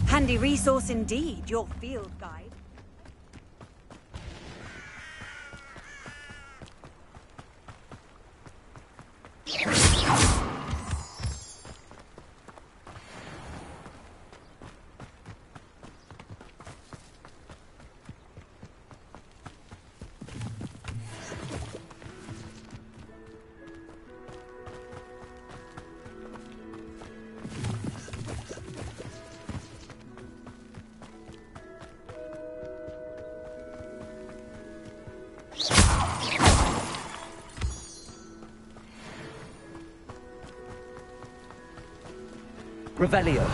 Handy resource indeed, your field guide. Revelio.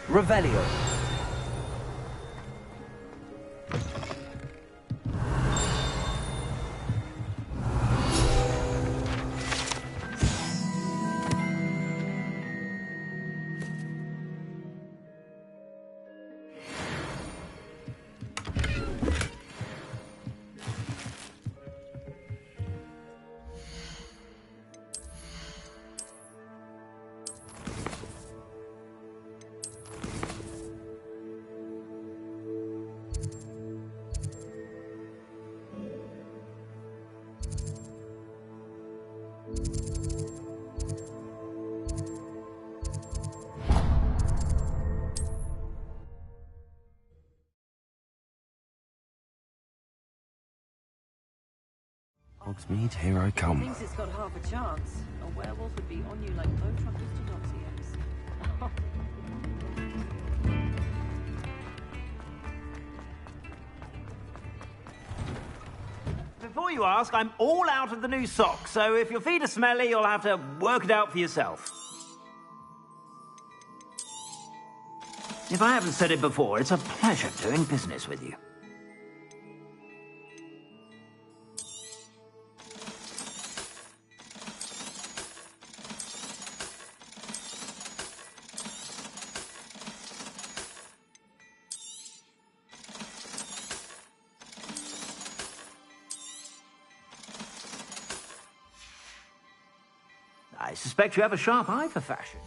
Revelio. Hogsmeade, here I come. Thinks it's got half a chance. A werewolf would be on you like low truckers to Doxy eggs. Before you ask, I'm all out of the new socks, so if your feet are smelly, you'll have to work it out for yourself. If I haven't said it before, it's a pleasure doing business with you. I suspect you have a sharp eye for fashion.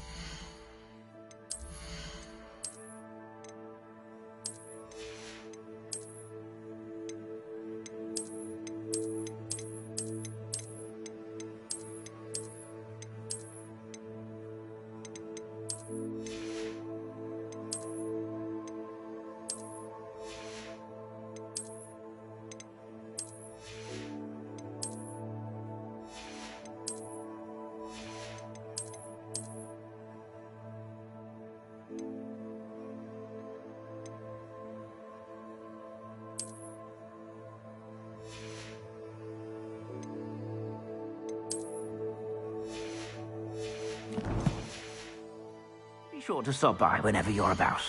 Be sure to stop by whenever you're about.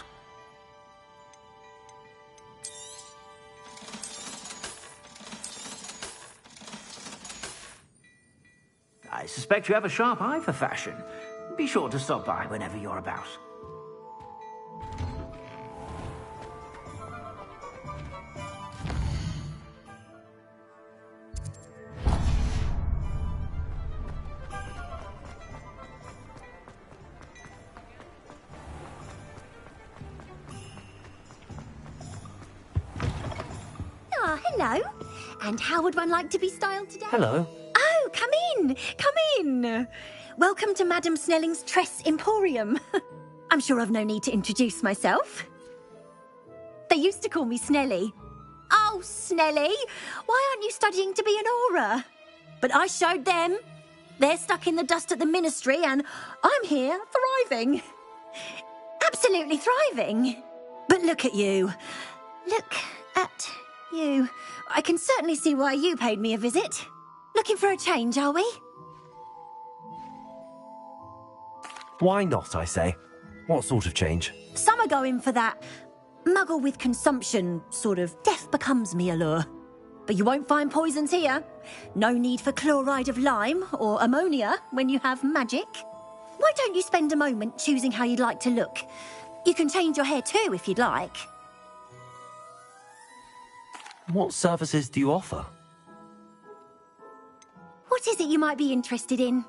I suspect you have a sharp eye for fashion. Be sure to stop by whenever you're about. Hello. And how would one like to be styled today? Hello. Oh, come in. Come in. welcome to Madame Snelling's Tress Emporium. I'm sure I've no need to introduce myself. They used to call me Snelly. Oh, Snelly, why aren't you studying to be an aura? But I showed them. They're stuck in the dust at the ministry and I'm here thriving. Absolutely thriving. But look at you. Look at you. I can certainly see why you paid me a visit. Looking for a change, are we? Why not, I say? What sort of change? Some are going for that muggle with consumption, sort of death becomes me allure. But you won't find poisons here. No need for chloride of lime or ammonia when you have magic. Why don't you spend a moment choosing how you'd like to look? You can change your hair too if you'd like. What services do you offer? What is it you might be interested in?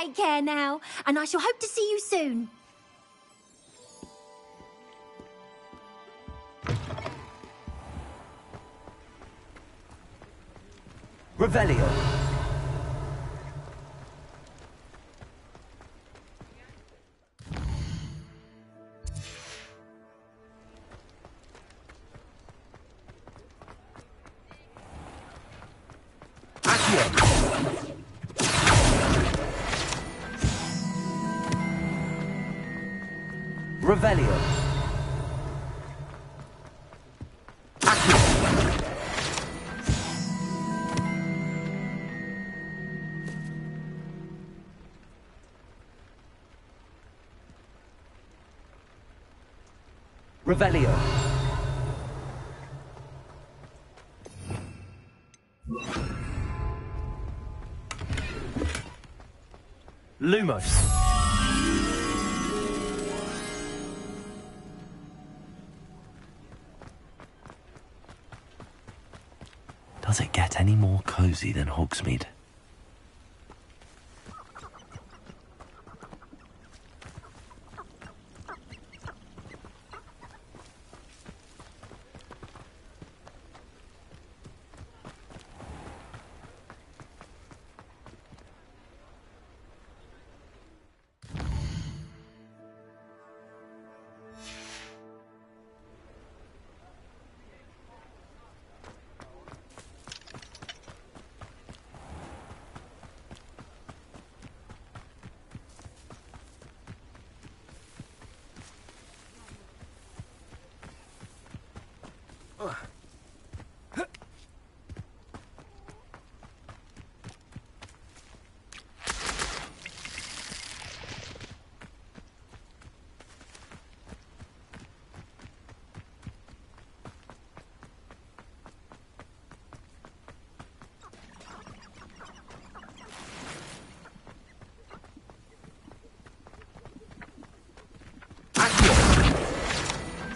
Take care now, and I shall hope to see you soon. Revelio. Revelio. Revelio. Lumos. Does it get any more cozy than Hogsmeade?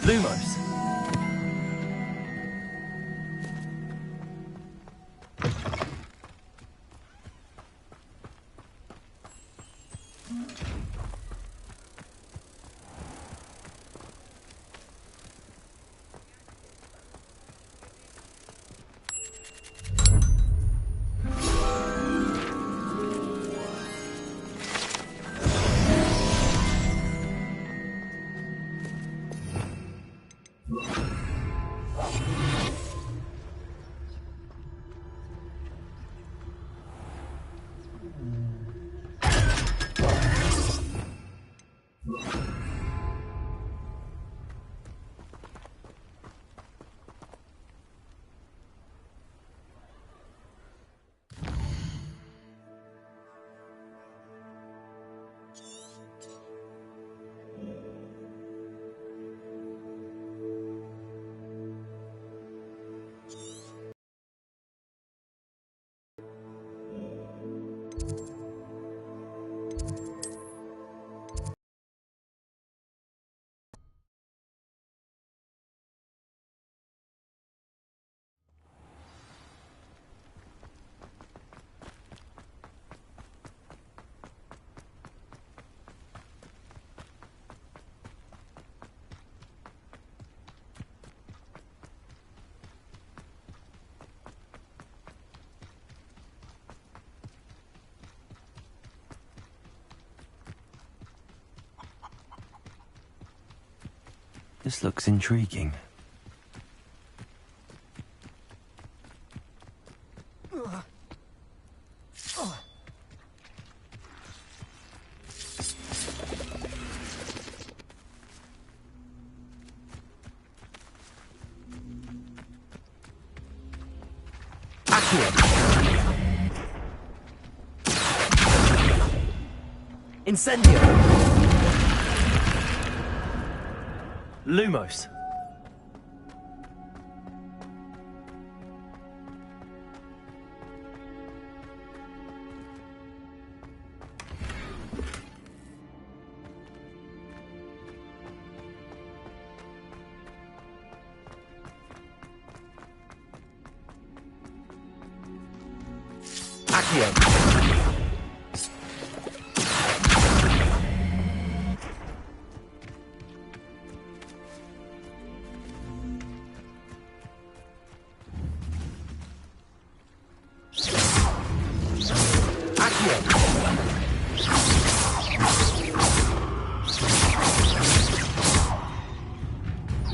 Lumos. This looks intriguing. Incendio. Lumos. Accio.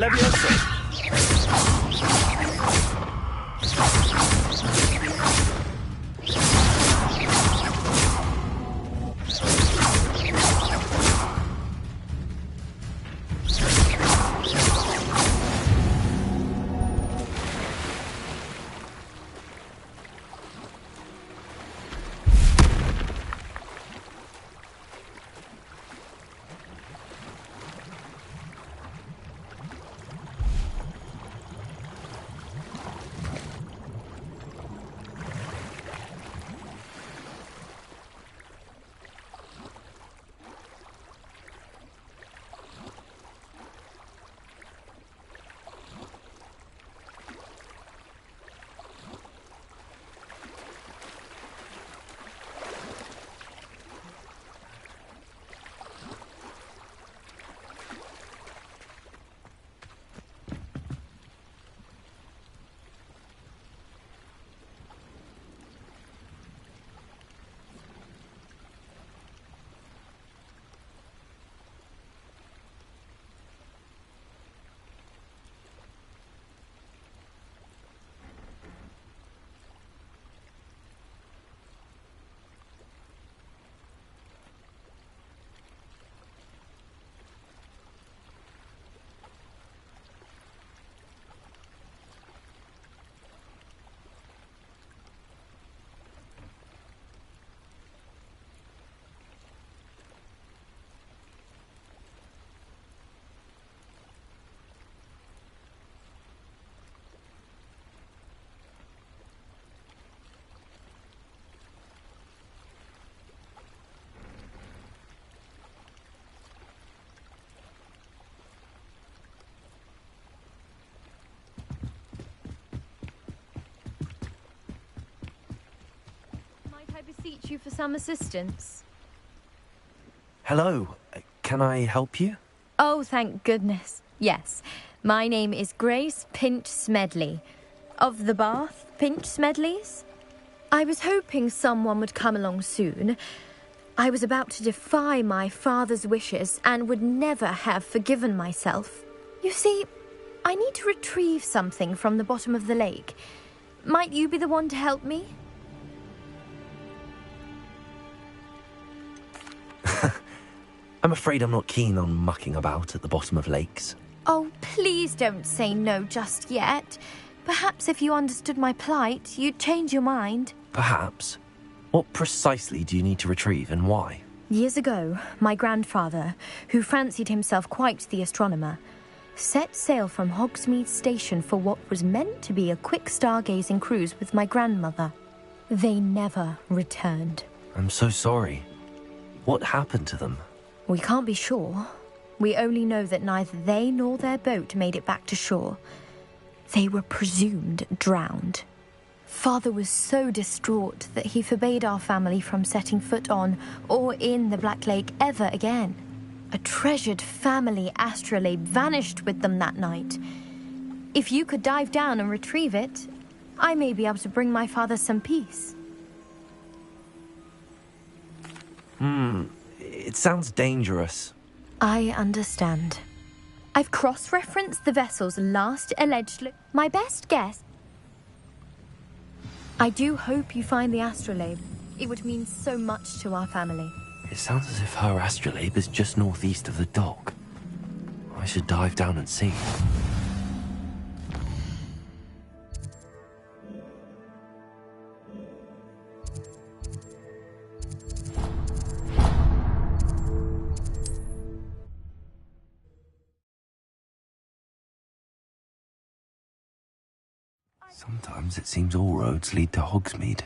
Leviosa. Might I beseech you for some assistance? Hello. Can I help you? Oh, thank goodness. Yes. My name is Grace Pinch Smedley. Of the Bath Pinch Smedleys? I was hoping someone would come along soon. I was about to defy my father's wishes and would never have forgiven myself. You see, I need to retrieve something from the bottom of the lake. Might you be the one to help me? I'm afraid I'm not keen on mucking about at the bottom of lakes. Oh, please don't say no just yet. Perhaps if you understood my plight, you'd change your mind. Perhaps. What precisely do you need to retrieve and why? Years ago, my grandfather, who fancied himself quite the astronomer, set sail from Hogsmeade Station for what was meant to be a quick stargazing cruise with my grandmother. They never returned. I'm so sorry. What happened to them? We can't be sure. We only know that neither they nor their boat made it back to shore. They were presumed drowned. Father was so distraught that he forbade our family from setting foot on or in the Black Lake ever again. A treasured family astrolabe vanished with them that night. If you could dive down and retrieve it, I may be able to bring my father some peace. It sounds dangerous. I understand. I've cross-referenced the vessel's last alleged my best guess. I do hope you find the astrolabe. It would mean so much to our family. It sounds as if her astrolabe is just northeast of the dock. I should dive down and see. Sometimes it seems all roads lead to Hogsmeade.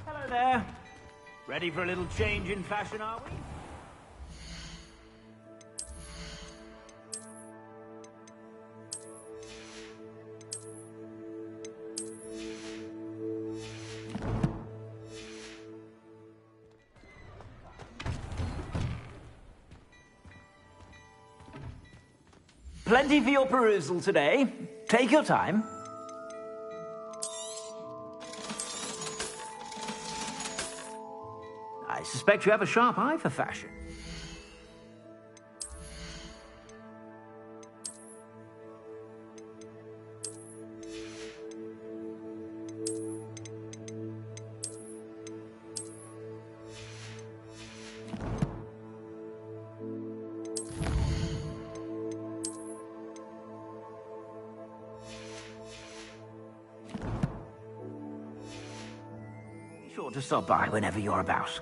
Hello there. Ready for a little change in fashion, are we? Plenty for your perusal today. Take your time. I suspect you have a sharp eye for fashion. Be sure to stop by whenever you're about.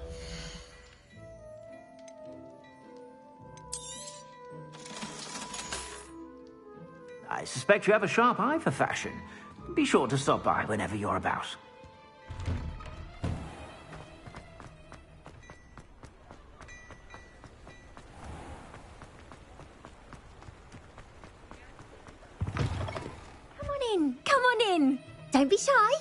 I suspect you have a sharp eye for fashion. Be sure to stop by whenever you're about. Come on in, come on in. Don't be shy.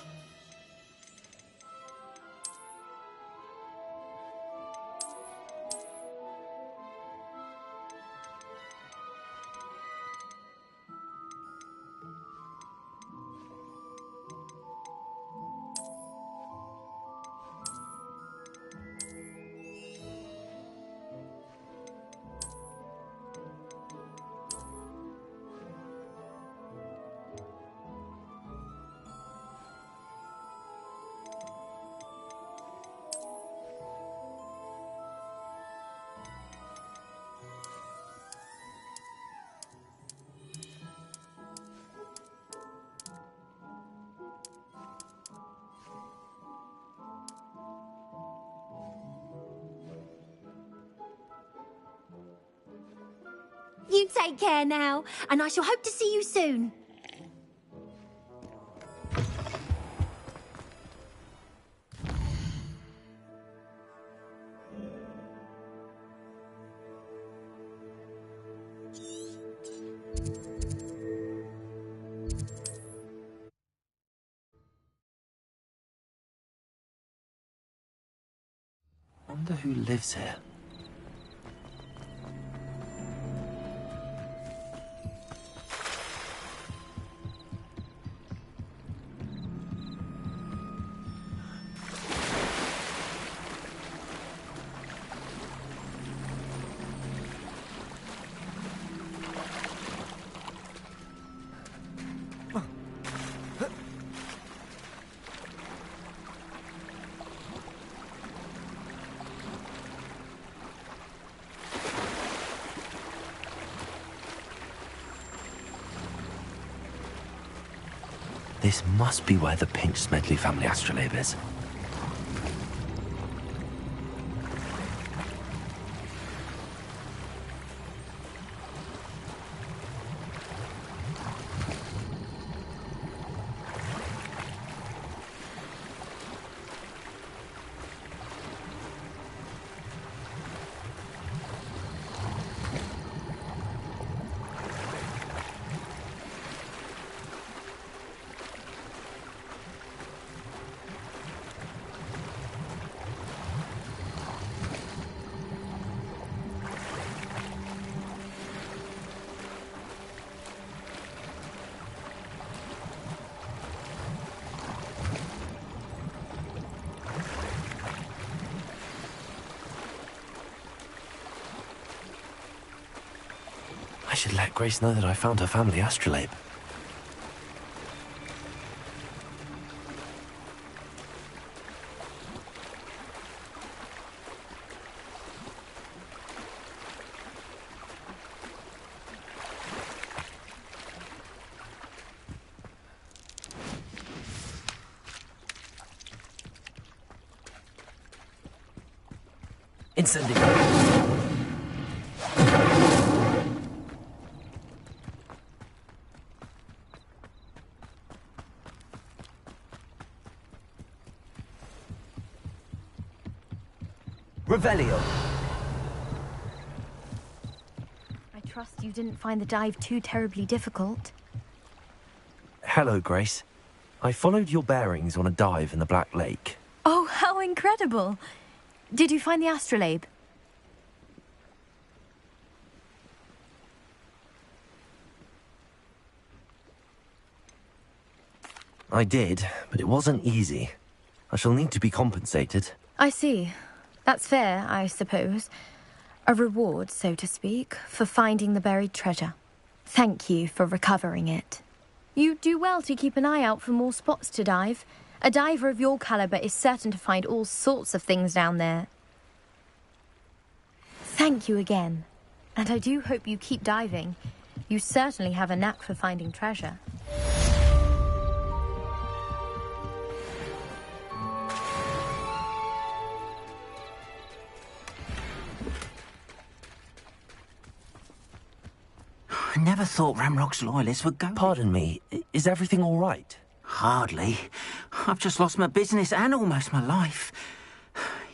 You take care now, and I shall hope to see you soon. Wonder who lives here. This must be where the Pinch Smedley family astrolabe is. I should let Grace know that I found her family astrolabe. Incendiary. Revelio. I trust you didn't find the dive too terribly difficult. Hello, Grace. I followed your bearings on a dive in the Black Lake. Oh, how incredible! Did you find the astrolabe? I did, but it wasn't easy. I shall need to be compensated. I see. That's fair, I suppose. A reward, so to speak, for finding the buried treasure. Thank you for recovering it. You do well to keep an eye out for more spots to dive. A diver of your caliber is certain to find all sorts of things down there. Thank you again. And I do hope you keep diving. You certainly have a knack for finding treasure. I never thought Ramrock's loyalists would go. Pardon me, is everything all right? Hardly. I've just lost my business and almost my life.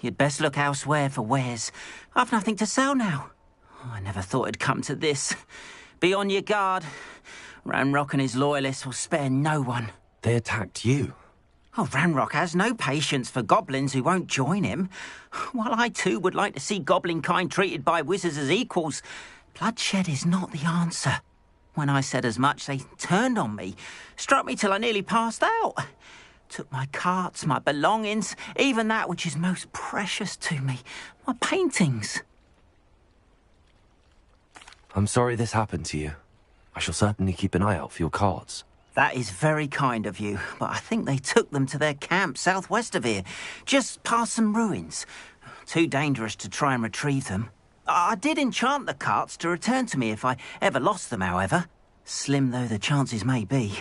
You'd best look elsewhere for wares. I've nothing to sell now. I never thought it'd come to this. Be on your guard. Ramrock and his loyalists will spare no one. They attacked you. Oh, Ramrock has no patience for goblins who won't join him. While I too would like to see goblin kind treated by wizards as equals, bloodshed is not the answer. When I said as much, they turned on me, struck me till I nearly passed out. Took my carts, my belongings, even that which is most precious to me, my paintings. I'm sorry this happened to you. I shall certainly keep an eye out for your cards. That is very kind of you, but I think they took them to their camp southwest of here, just past some ruins. Too dangerous to try and retrieve them. I did enchant the carts to return to me if I ever lost them, however. Slim though the chances may be,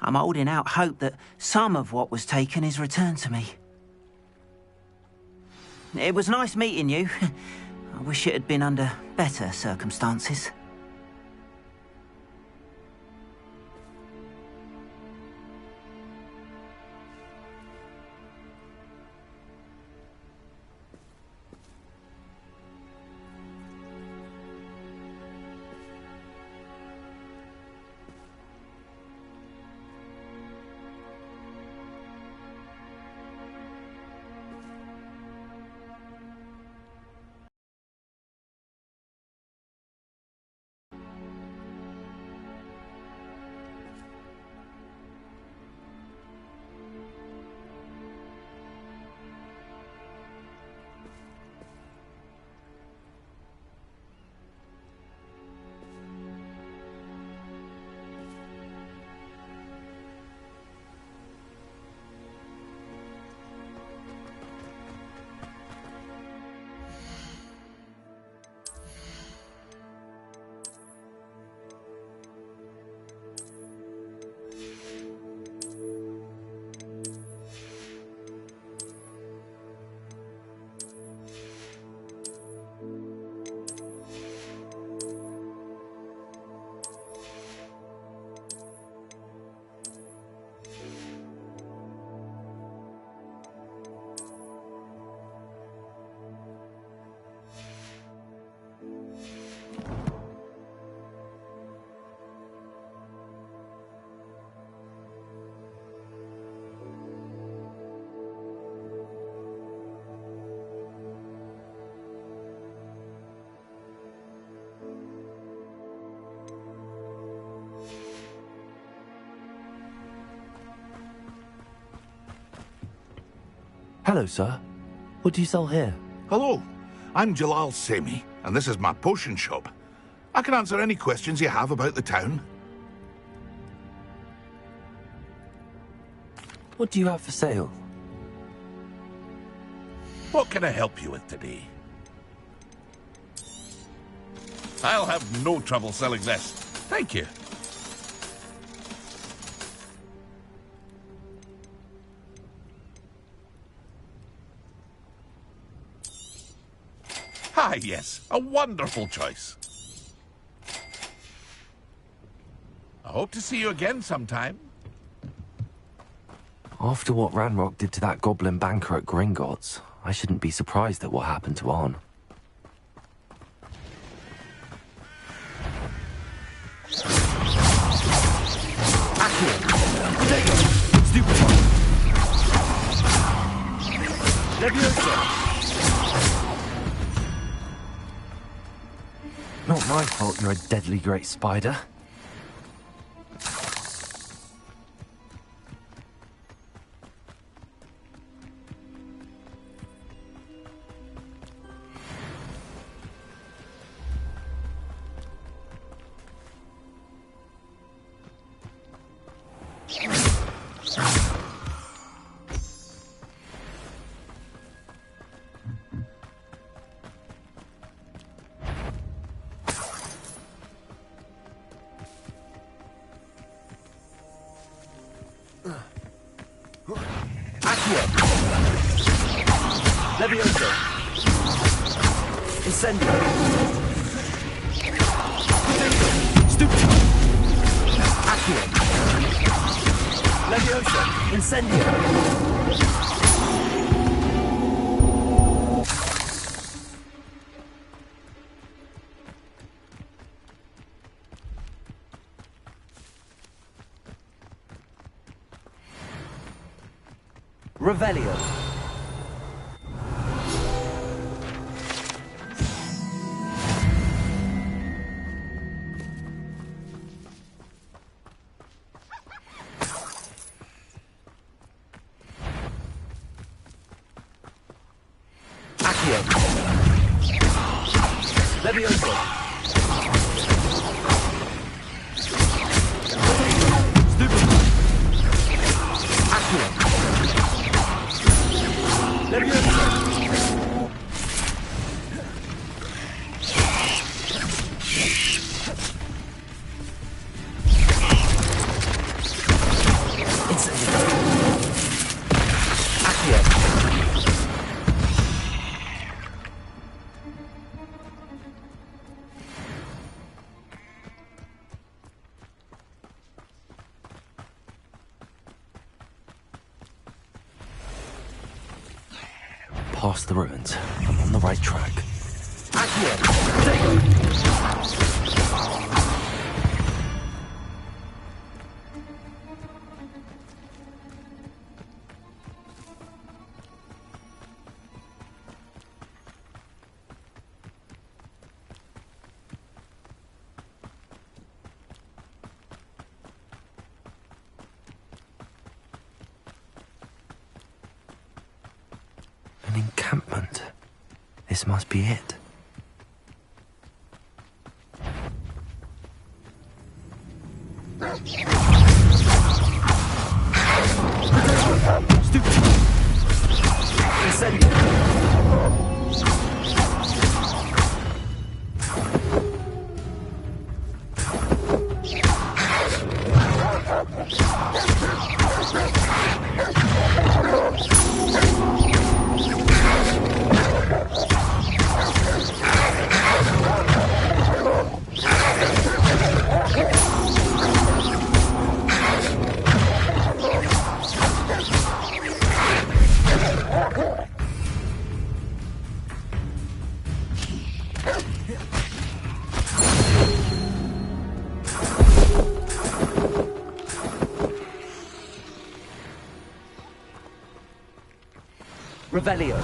I'm holding out hope that some of what was taken is returned to me. It was nice meeting you. I wish it had been under better circumstances. Hello, sir. What do you sell here? Hello, I'm Jalal Semi, and this is my potion shop. I can answer any questions you have about the town. What do you have for sale? What can I help you with today? I'll have no trouble selling this. Thank you. Ah, yes, a wonderful choice. I hope to see you again sometime. After what Ranrock did to that goblin banker at Gringotts, I shouldn't be surprised at what happened to Arn. Not my fault you're a deadly great spider. Accio. Levioso. Incendio. Stupid. Accio. Levioso. Incendio. Revelio. Accio. Levioso. Stupid. Accio. Levioso. Incendio. Accio. Past the ruins. I'm on the right track. Accio. An encampment. This must be it. Stupid. Incendio. Revelio.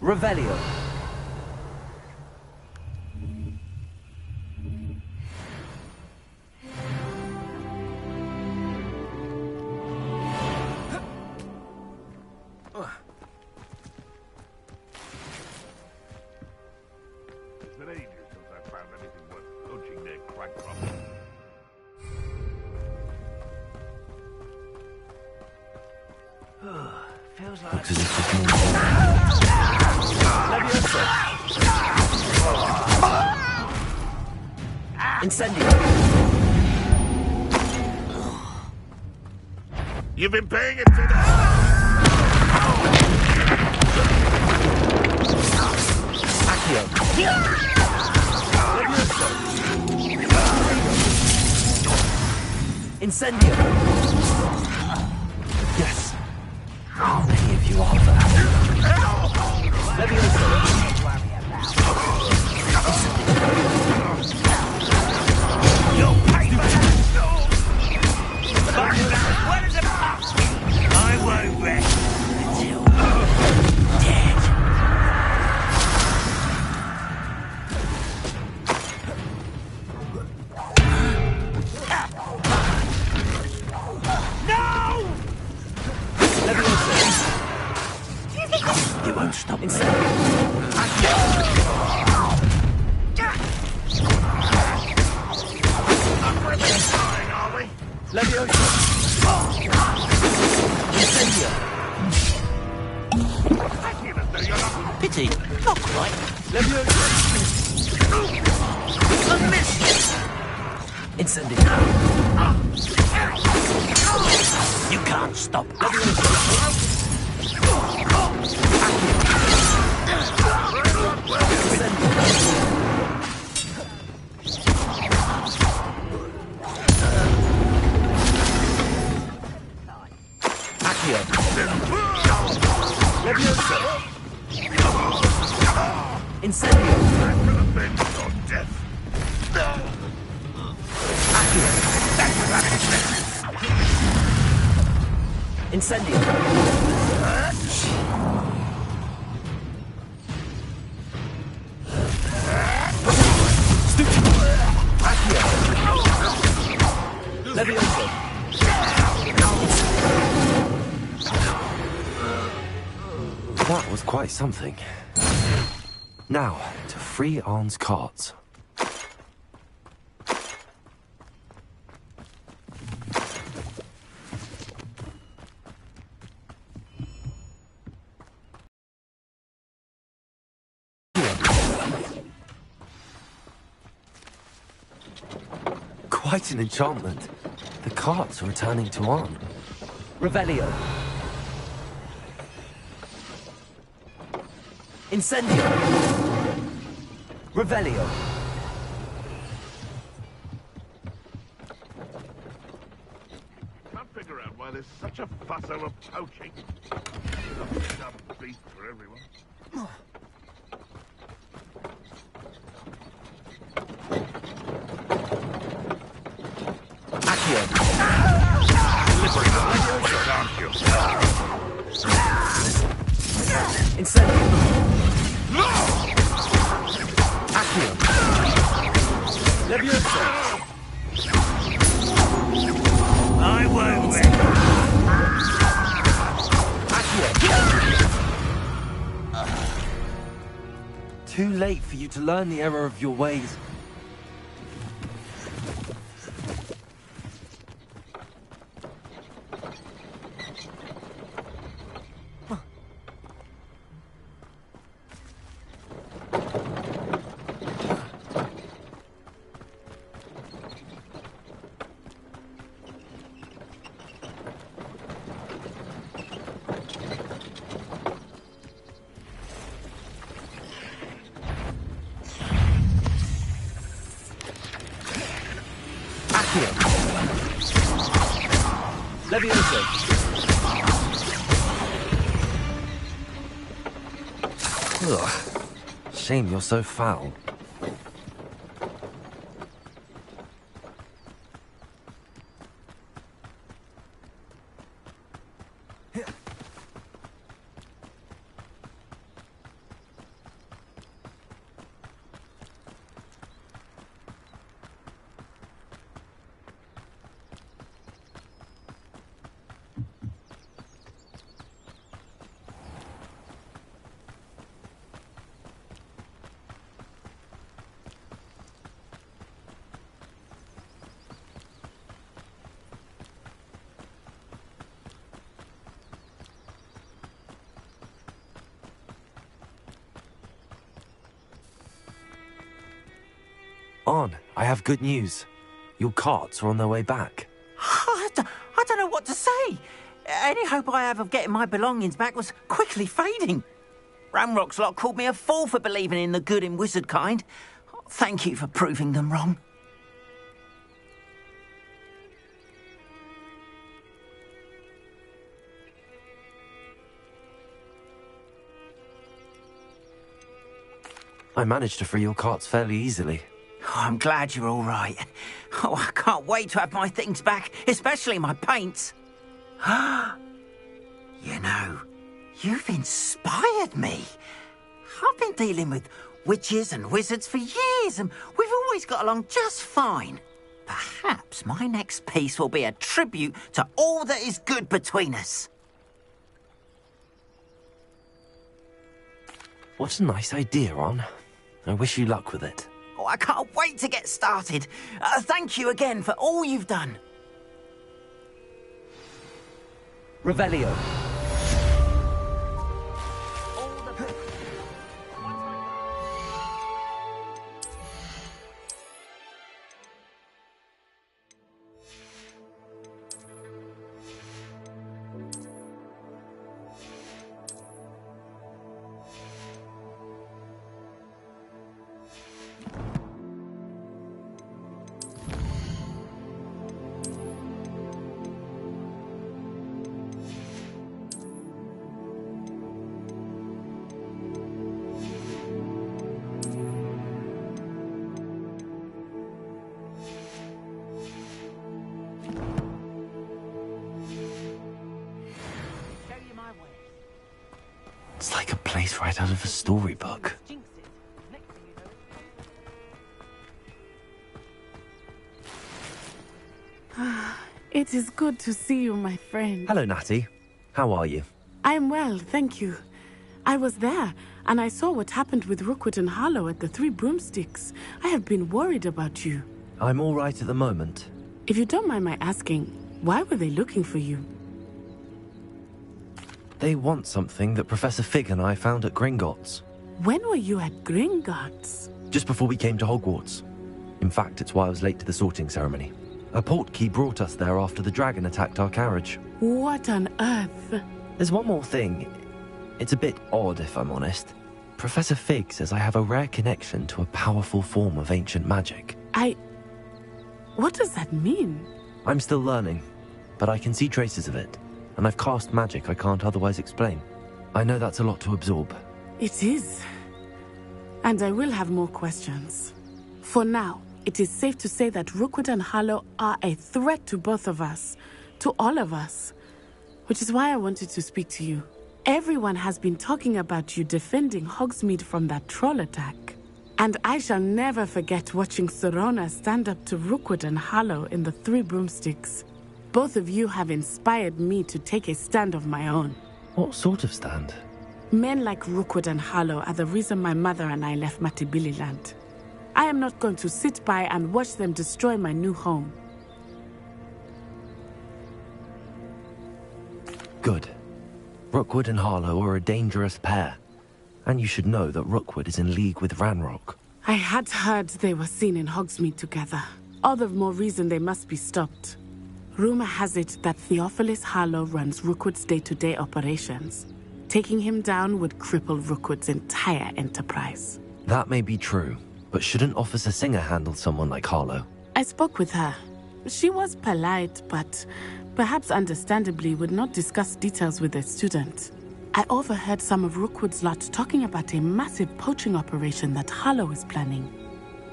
Revelio. It's been ages since I found anything worth poaching their crack from. Feels like... Looks as if there's more. Levioso. Incendio. You've been paying attention. Accio. Levioso. Incendio. Yes. How many of you are there? Levioso. You'll pay for that! What is it? I won't rest until dead. No! Levioso. You won't stop me. Levioso. Incendio. Pity, not quite. Levioso. Incendio. You can't stop. Incendio. Incendio. Levioso. That was quite something. Now, to free Arn's carts. Quite an enchantment. The carts are returning to Arn. Revelio. Incendio. Revelio. Can't figure out why there's such a fuss over poaching. There's a dumb beast for everyone. Incendio. Accio. Levioso. I won't win. Too late for you to learn the error of your ways. Levioso. Ugh. Shame you're so foul. On, I have good news. Your carts are on their way back. I don't know what to say. Any hope I have of getting my belongings back was quickly fading. Ramrock's lot called me a fool for believing in the good in wizard kind. Thank you for proving them wrong. I managed to free your carts fairly easily. Oh, I'm glad you're all right. Oh, I can't wait to have my things back, especially my paints. You know, you've inspired me. I've been dealing with witches and wizards for years, and we've always got along just fine. Perhaps my next piece will be a tribute to all that is good between us. What a nice idea, On. I wish you luck with it. Oh, I can't wait to get started. Thank you again for all you've done. Revelio. It's like a place right out of a storybook. It is good to see you, my friend. Hello, Natty. How are you? I am well, thank you. I was there, and I saw what happened with Rookwood and Harlow at the Three Broomsticks. I have been worried about you. I'm all right at the moment. If you don't mind my asking, why were they looking for you? They want something that Professor Fig and I found at Gringotts. When were you at Gringotts? Just before we came to Hogwarts. In fact, it's why I was late to the sorting ceremony. A portkey brought us there after the dragon attacked our carriage. What on earth? There's one more thing. It's a bit odd, if I'm honest. Professor Fig says I have a rare connection to a powerful form of ancient magic. What does that mean? I'm still learning, but I can see traces of it, and I've cast magic I can't otherwise explain. I know that's a lot to absorb. It is. And I will have more questions. For now, it is safe to say that Rookwood and Harlow are a threat to both of us, to all of us. Which is why I wanted to speak to you. Everyone has been talking about you defending Hogsmeade from that troll attack. And I shall never forget watching Serona stand up to Rookwood and Harlow in the Three Broomsticks. Both of you have inspired me to take a stand of my own. What sort of stand? Men like Rookwood and Harlow are the reason my mother and I left Matibililand. I am not going to sit by and watch them destroy my new home. Good. Rookwood and Harlow are a dangerous pair. And you should know that Rookwood is in league with Ranrock. I had heard they were seen in Hogsmeade together. All the more reason they must be stopped. Rumor has it that Theophilus Harlow runs Rookwood's day-to-day operations. Taking him down would cripple Rookwood's entire enterprise. That may be true, but shouldn't Officer Singer handle someone like Harlow? I spoke with her. She was polite, but perhaps understandably would not discuss details with a student. I overheard some of Rookwood's lot talking about a massive poaching operation that Harlow is planning.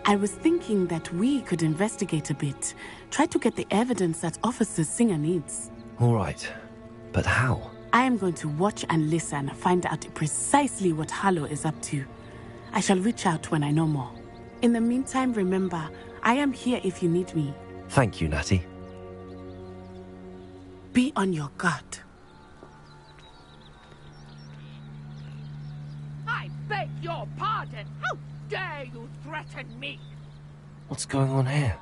I was thinking that we could investigate a bit, try to get the evidence that Officer Singer needs. All right, but how? I am going to watch and listen, find out precisely what Harlow is up to. I shall reach out when I know more. In the meantime, remember, I am here if you need me. Thank you, Natty. Be on your guard. I beg your pardon! How dare you threaten me? What's going on here?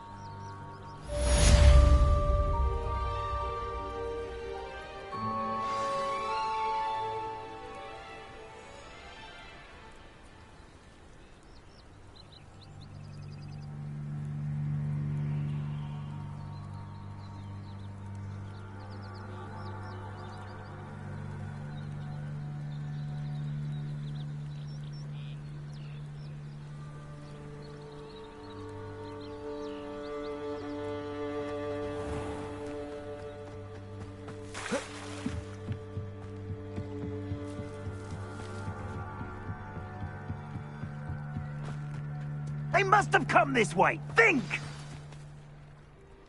They must have come this way. Think!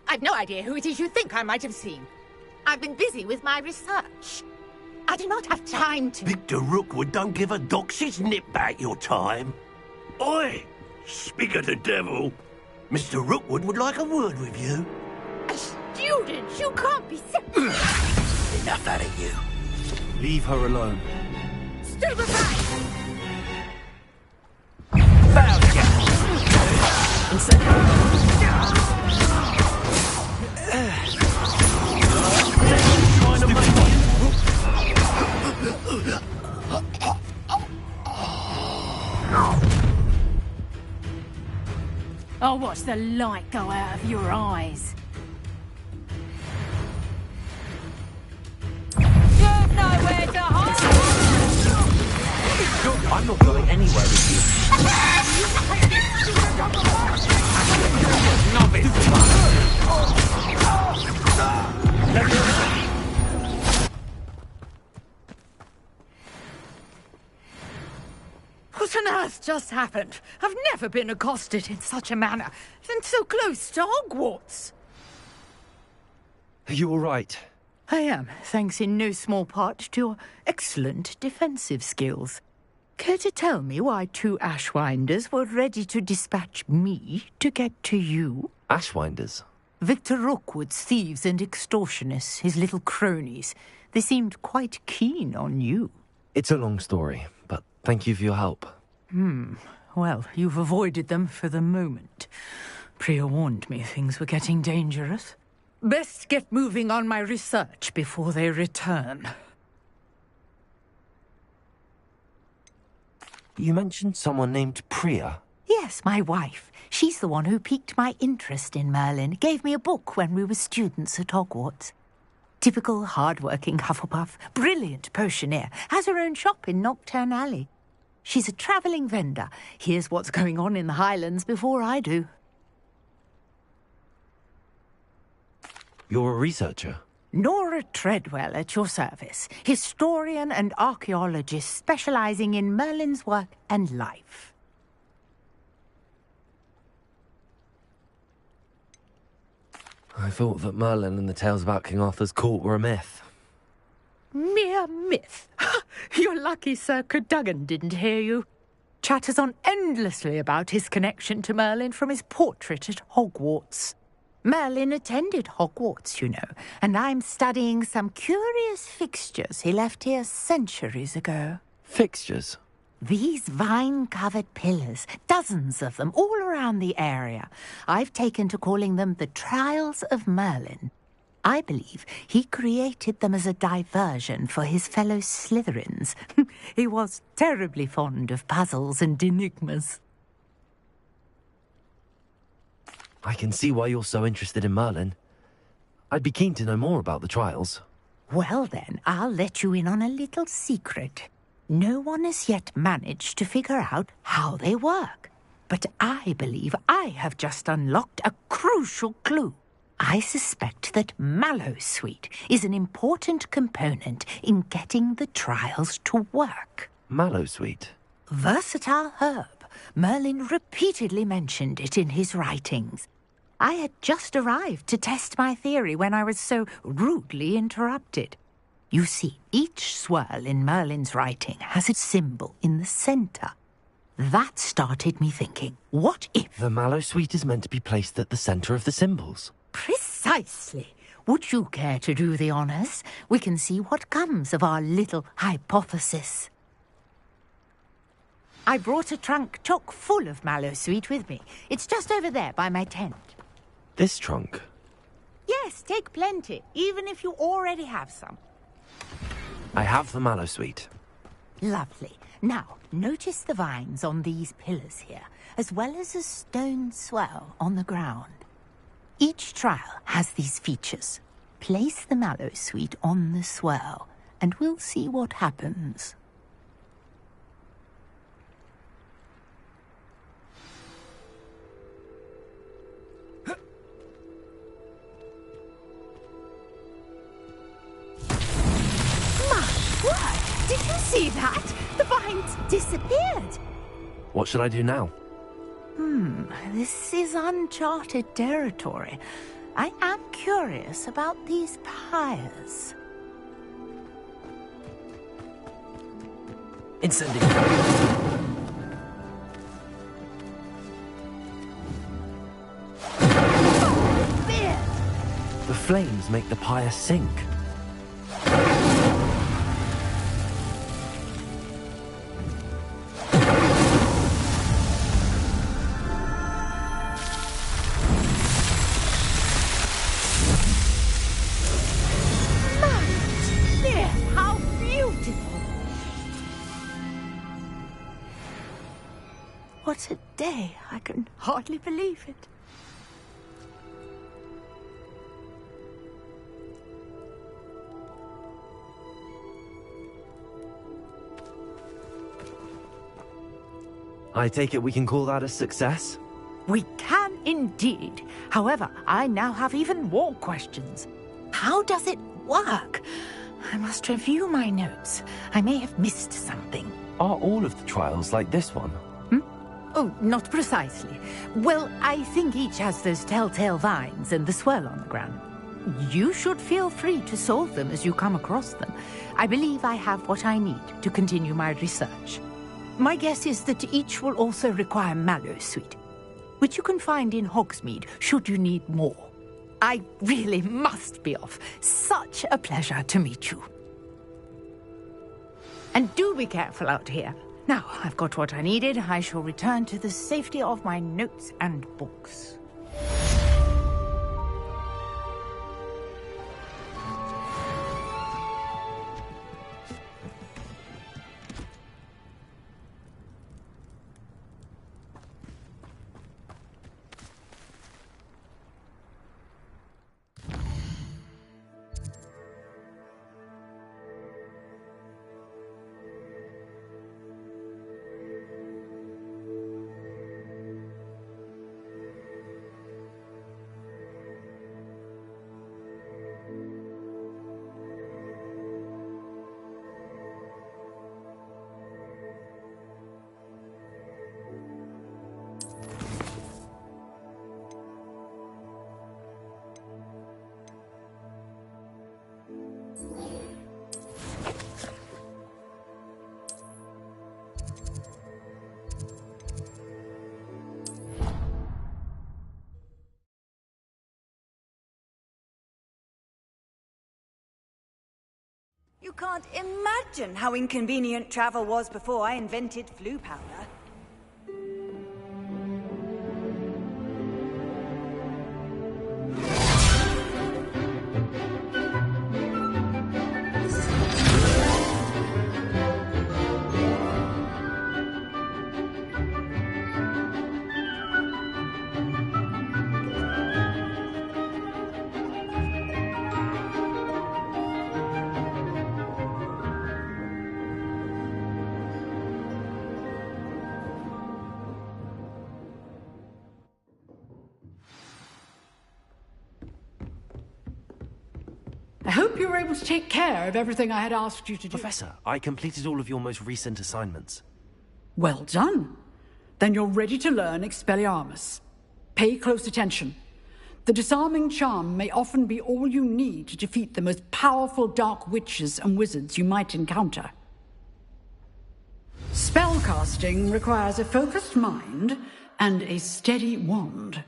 I've no idea who it is you think I might have seen. I've been busy with my research. I do not have time to... Victor Rookwood don't give a doxy's nip back your time. Oi! Speak of the devil. Mr. Rookwood would like a word with you. A student? You can't be so... Enough out of you. Leave her alone. Stupefy! Found ya! I'll watch the light go out of your eyes. You've nowhere to hide! I'm not going anywhere with you. just happened? I've never been accosted in such a manner, and so close to Hogwarts. Are you all right? I am, thanks in no small part to your excellent defensive skills. Care to tell me why 2 Ashwinders were ready to dispatch me to get to you? Ashwinders? Victor Rookwood's thieves and extortionists, his little cronies. They seemed quite keen on you. It's a long story, but thank you for your help. Well, you've avoided them for the moment. Priya warned me things were getting dangerous. Best get moving on my research before they return. You mentioned someone named Priya. Yes, my wife. She's the one who piqued my interest in Merlin. Gave me a book when we were students at Hogwarts. Typical hard-working Hufflepuff, brilliant potioneer, has her own shop in Knockturn Alley. She's a travelling vendor. Hears what's going on in the Highlands before I do. You're a researcher? Nora Treadwell at your service, historian and archaeologist specialising in Merlin's work and life. I thought that Merlin and the tales about King Arthur's court were a myth. Mere myth. You're lucky Sir Cadogan didn't hear you. Chatters on endlessly about his connection to Merlin from his portrait at Hogwarts. Merlin attended Hogwarts, you know, and I'm studying some curious fixtures he left here centuries ago. Fixtures? These vine-covered pillars, dozens of them, all around the area. I've taken to calling them the Trials of Merlin. I believe he created them as a diversion for his fellow Slytherins. He was terribly fond of puzzles and enigmas. I can see why you're so interested in Merlin. I'd be keen to know more about the trials. Well then, I'll let you in on a little secret. No one has yet managed to figure out how they work. But I believe I have just unlocked a crucial clue. I suspect that Mallowsweet is an important component in getting the trials to work. Mallowsweet? Versatile herb. Merlin repeatedly mentioned it in his writings. I had just arrived to test my theory when I was so rudely interrupted. You see, each swirl in Merlin's writing has its symbol in the centre. That started me thinking, what if... The Mallowsweet is meant to be placed at the centre of the symbols. Precisely. Would you care to do the honours? We can see what comes of our little hypothesis. I brought a trunk chock full of Mallowsweet with me. It's just over there by my tent. This trunk? Yes, take plenty, even if you already have some. I have the Mallowsweet. Lovely. Now, notice the vines on these pillars here, as well as a stone swell on the ground. Each trial has these features. Place the Mallowsweet on the swell, and we'll see what happens. Did you see that? The vines disappeared. What should I do now? This is uncharted territory. I am curious about these pyres. Incendiary. The flames make the pyre sink. What a day. I can hardly believe it. I take it we can call that a success? We can indeed. However, I now have even more questions. How does it work? I must review my notes. I may have missed something. Are all of the trials like this one? Oh, not precisely. Well, I think each has those telltale vines and the swirl on the ground. You should feel free to solve them as you come across them. I believe I have what I need to continue my research. My guess is that each will also require mallow sweet, which you can find in Hogsmeade should you need more. I really must be off. Such a pleasure to meet you. And do be careful out here. Now, I've got what I needed. I shall return to the safety of my notes and books. You can't imagine how inconvenient travel was before I invented flu powder. I hope you were able to take care of everything I had asked you to do. Professor, I completed all of your most recent assignments. Well done. Then you're ready to learn Expelliarmus. Pay close attention. The disarming charm may often be all you need to defeat the most powerful dark witches and wizards you might encounter. Spellcasting requires a focused mind and a steady wand.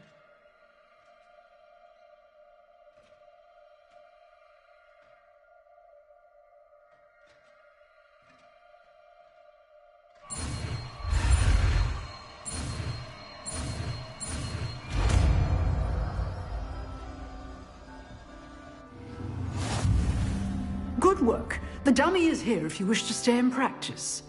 Good work. The dummy is here if you wish to stay and practice.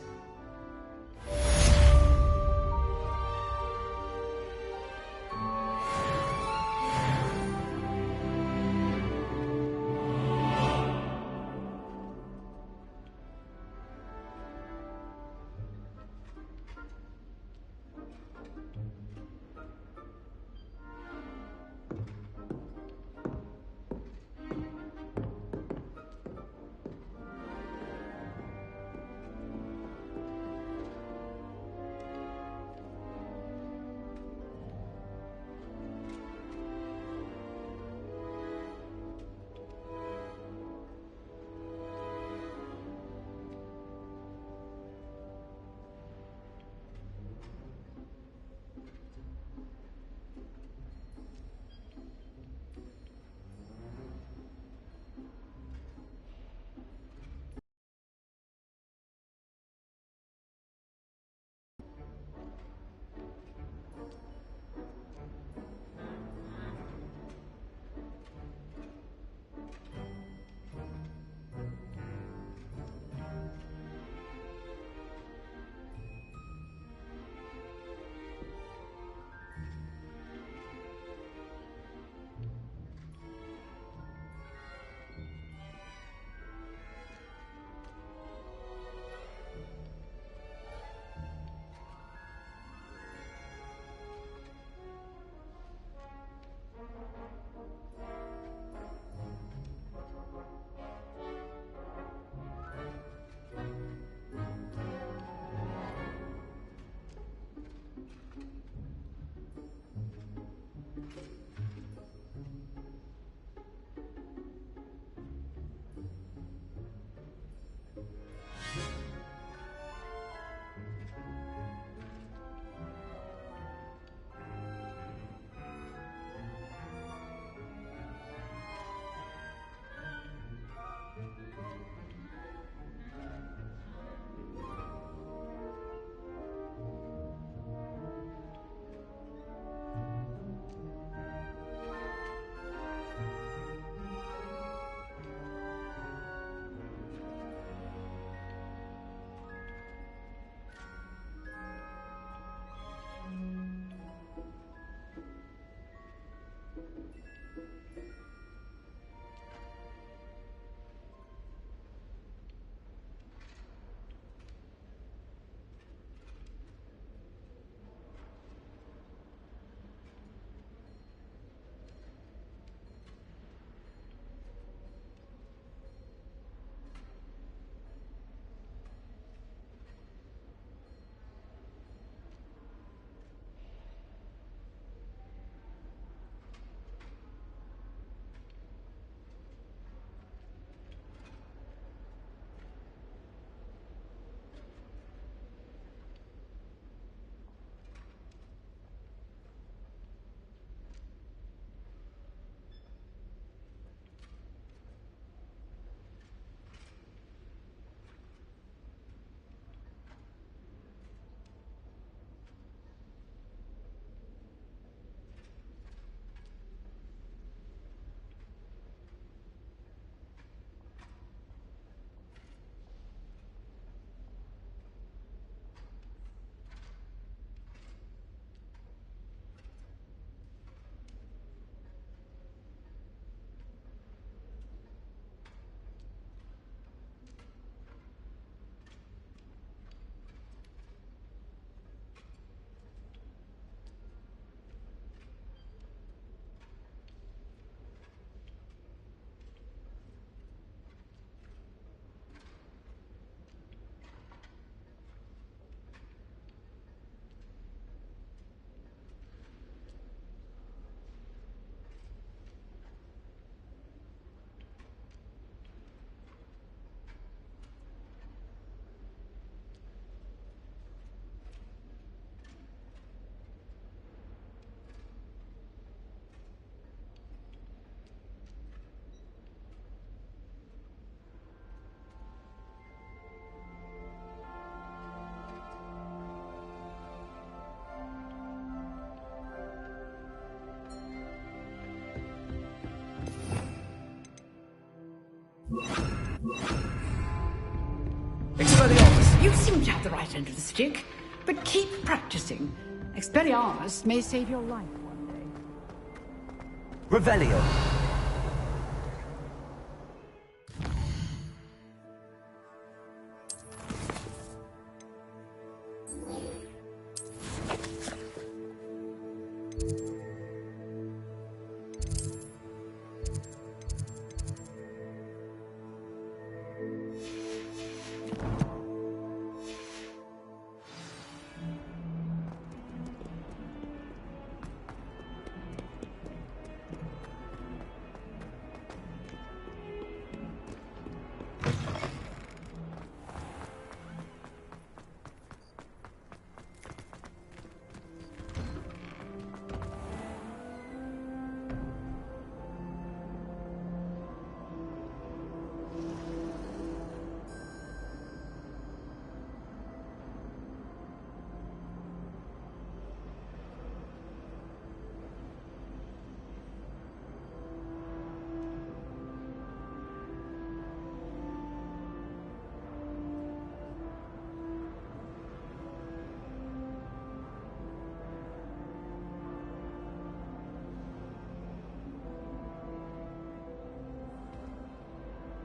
You seem to have the right end of the stick, but keep practicing. Expelliarmus may save your life one day. Revelio.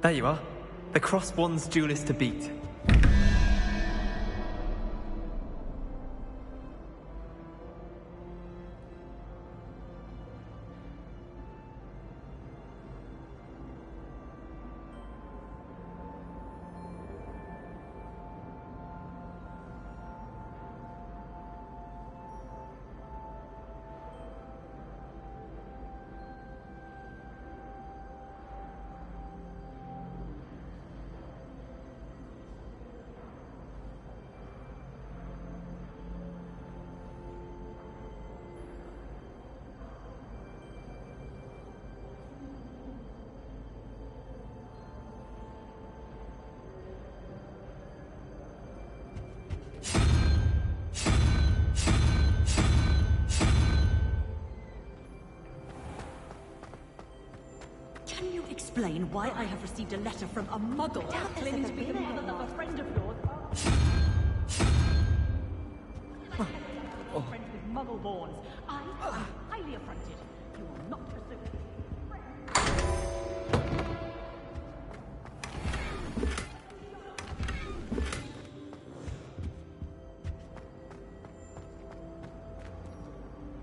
There you are. The cross-wands duelist to beat. Explain why I have received a letter from a muggle claiming to be the mother of a friend of yours. Friend with muggle-borns. I am highly affronted. You will not associate.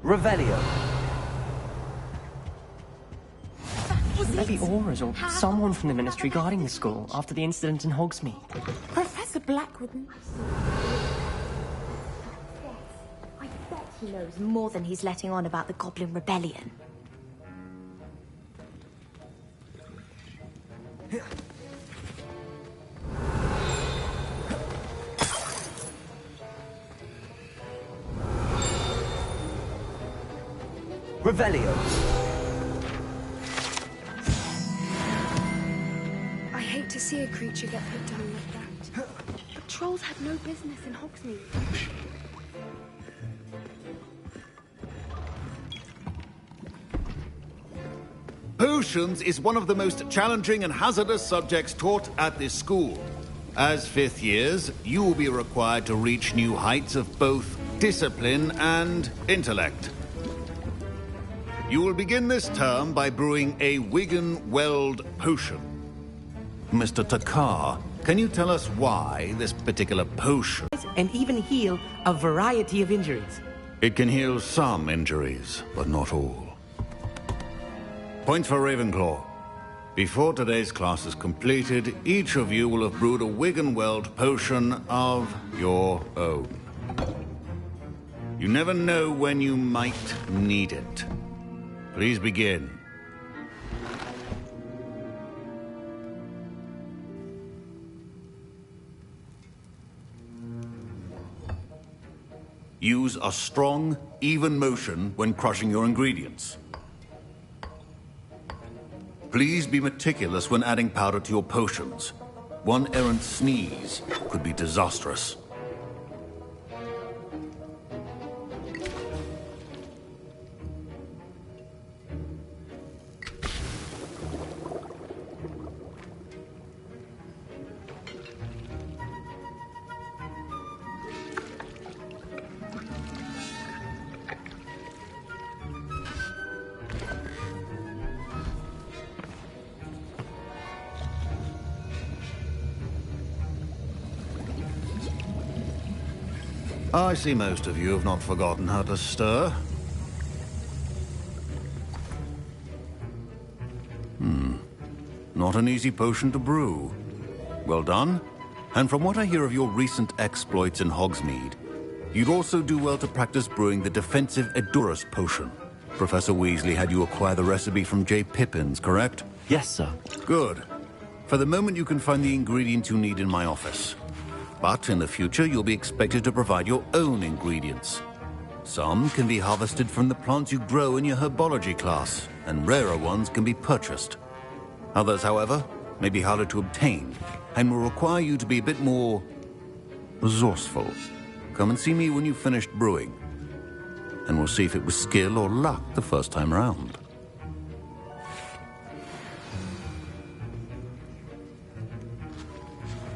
Revelio. Maybe Aura's or someone from the Ministry guarding the school after the incident in Hogsmeade. Professor Blackwood. I bet he knows more than he's letting on about the Goblin Rebellion. Revelio. To see a creature get put down like that. But trolls had no business in Hogsmeade. Potions is one of the most challenging and hazardous subjects taught at this school. As fifth years, you will be required to reach new heights of both discipline and intellect. You will begin this term by brewing a Wiggenweld potion. Mr. Takar, can you tell us why this particular potion... And even heal a variety of injuries. It can heal some injuries, but not all. Points for Ravenclaw. Before today's class is completed, each of you will have brewed a Wiggenweld potion of your own. You never know when you might need it. Please begin. Use a strong, even motion when crushing your ingredients. Please be meticulous when adding powder to your potions. One errant sneeze could be disastrous. I see most of you have not forgotten how to stir. Not an easy potion to brew. Well done. And from what I hear of your recent exploits in Hogsmeade, you'd also do well to practice brewing the defensive Edurus potion. Professor Weasley had you acquire the recipe from J. Pippins, correct? Yes, sir. Good. For the moment, you can find the ingredients you need in my office. But in the future, you'll be expected to provide your own ingredients. Some can be harvested from the plants you grow in your herbology class, and rarer ones can be purchased. Others, however, may be harder to obtain, and will require you to be a bit more resourceful. Come and see me when you've finished brewing, and we'll see if it was skill or luck the first time around.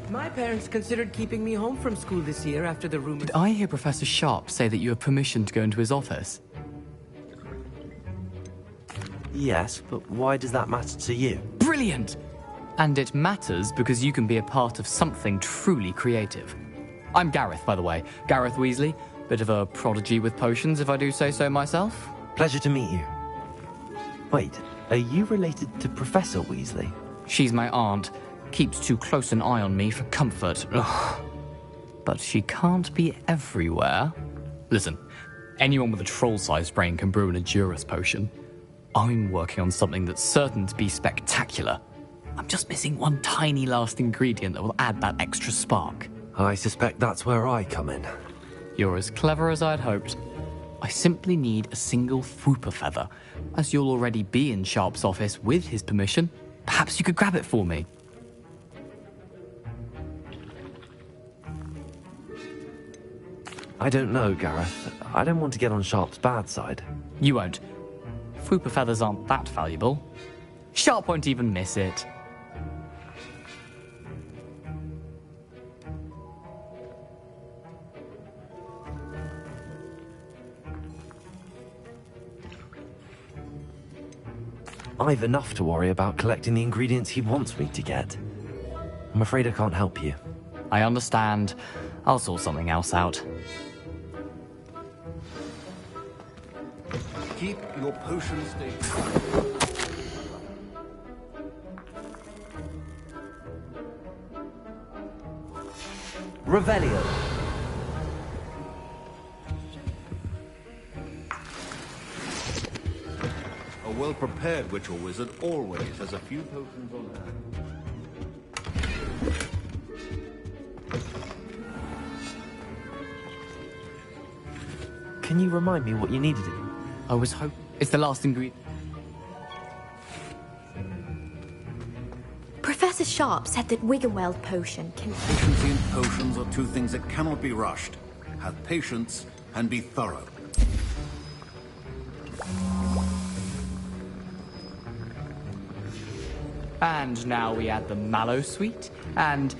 My parents considered keeping me home from school this year after the rumors. Did I hear Professor Sharp say that you have permission to go into his office? Yes, but why does that matter to you? Brilliant! And it matters because you can be a part of something truly creative. I'm Gareth, by the way. Gareth Weasley. Bit of a prodigy with potions, if I do say so myself. Pleasure to meet you. Wait, are you related to Professor Weasley? She's my aunt. Keeps too close an eye on me for comfort. Ugh. But she can't be everywhere. Listen, anyone with a troll-sized brain can brew an Edurus potion. I'm working on something that's certain to be spectacular. I'm just missing one tiny last ingredient that will add that extra spark. I suspect that's where I come in. You're as clever as I'd hoped. I simply need a single Fwooper feather. As you'll already be in Sharp's office with his permission, perhaps you could grab it for me. I don't know, Gareth. I don't want to get on Sharp's bad side. You won't. Fwooper feathers aren't that valuable. Sharp won't even miss it. I've enough to worry about collecting the ingredients he wants me to get. I'm afraid I can't help you. I understand. I'll sort something else out. Keep your potion stable. Revelio. A well-prepared witch or wizard always has a few potions on hand. Can you remind me what you needed? I was hoping... It's the last ingredient. Professor Sharp said that Wiggenweld potion can... Efficiency and potions are two things that cannot be rushed. Have patience and be thorough. And now we add the mallow sweet, and...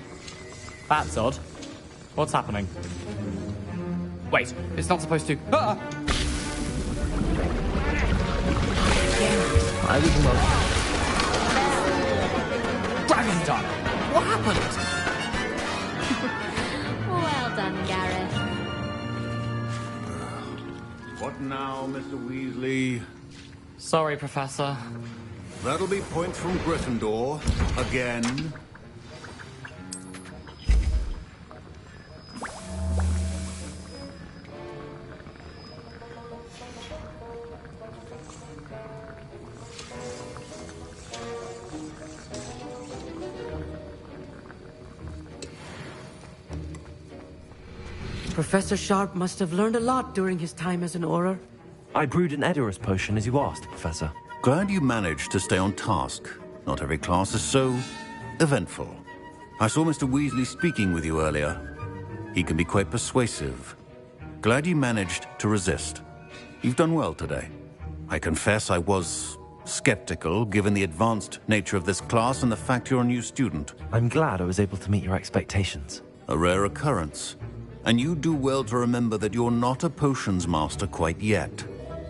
That's odd. What's happening? Wait, it's not supposed to... Ah! I was Dragon Done! What happened? Well done, Gareth. What now, Mr. Weasley? Sorry, Professor. That'll be points from Gryffindor. Again. Professor Sharp must have learned a lot during his time as an Auror. I brewed an Edurus potion as you asked, Professor. Glad you managed to stay on task. Not every class is so eventful. I saw Mr. Weasley speaking with you earlier. He can be quite persuasive. Glad you managed to resist. You've done well today. I confess I was skeptical, given the advanced nature of this class and the fact you're a new student. I'm glad I was able to meet your expectations. A rare occurrence. And you do well to remember that you're not a potions master quite yet.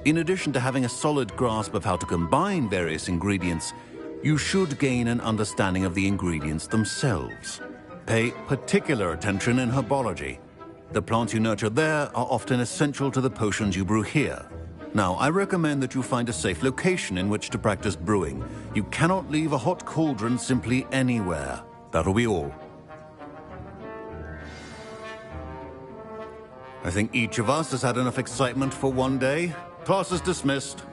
In addition to having a solid grasp of how to combine various ingredients, you should gain an understanding of the ingredients themselves. Pay particular attention in herbology. The plants you nurture there are often essential to the potions you brew here. Now, I recommend that you find a safe location in which to practice brewing. You cannot leave a hot cauldron simply anywhere. That'll be all. I think each of us has had enough excitement for one day. Class is dismissed.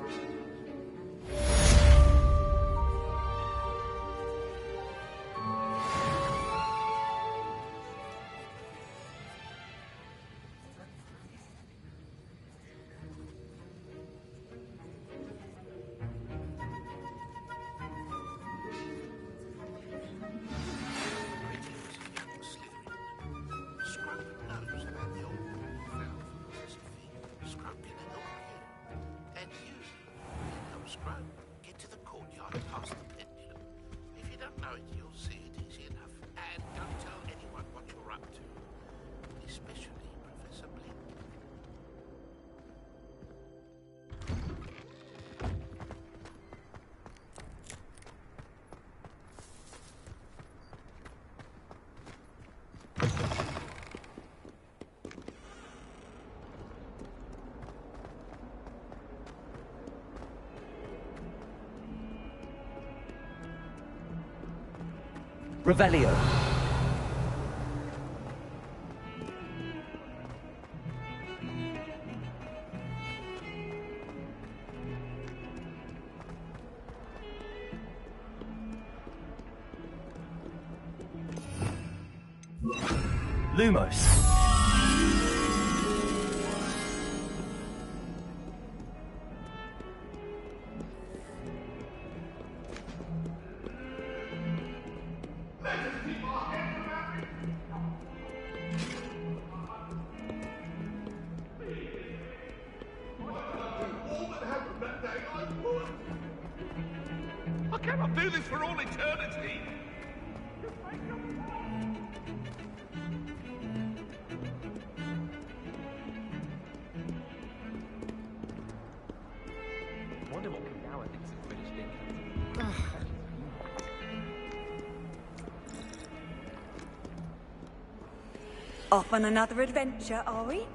Revelio. Lumos. I cannot do this for all eternity. Wonder what Kagawa thinks of British being Off on another adventure, are we?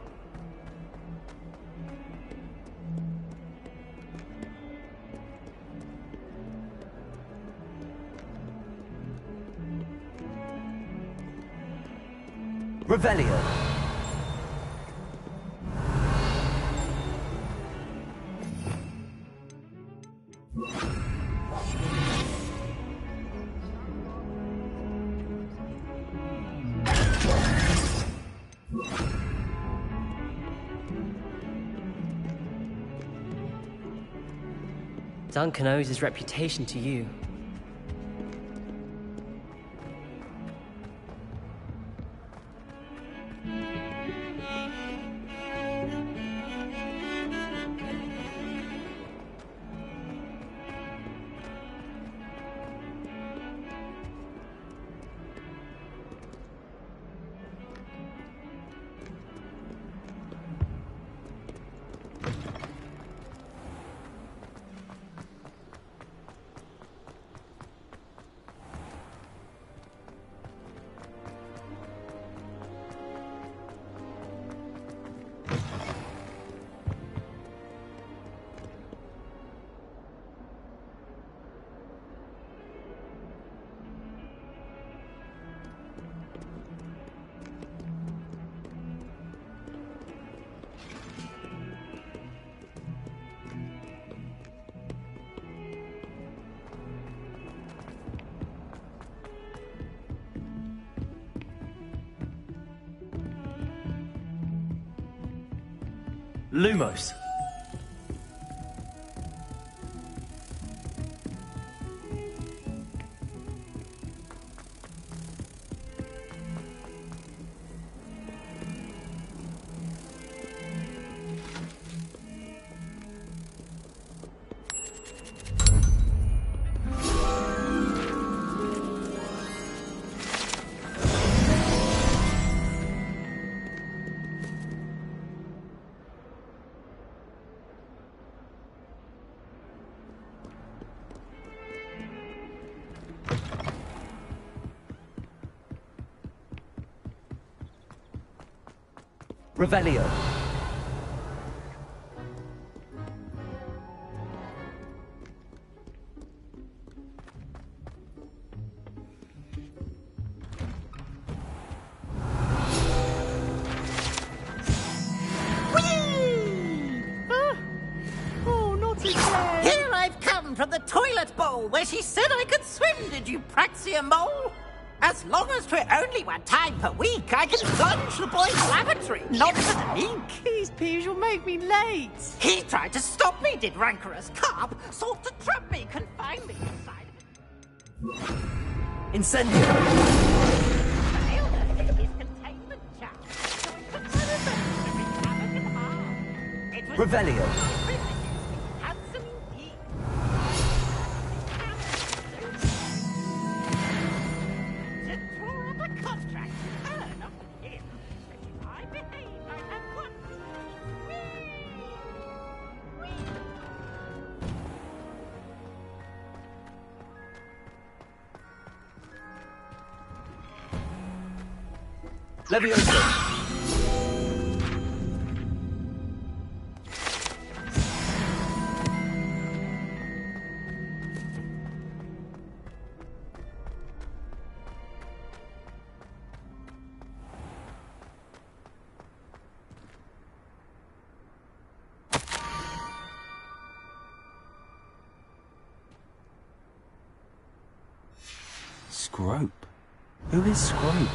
Revelio. Duncan owes his reputation to you. Lumos. Revelio. Oh, not again. Here I've come from the toilet bowl where she said I could swim, did you praxia mole? As long as 'twere only one time per week, I can plunge the boy's lavatory, not for the leak. These peas will make me late. He tried to stop me, did rancorous carp, sought to trap me, confine me inside of it. Incendio. Failed us in his containment chamber, so it could run every havoc and harm. It was Revelio. handsome indeed. To draw up a contract to earn off him, that if I behave, I have one. Leviosa. Scrope? Who is Scrope?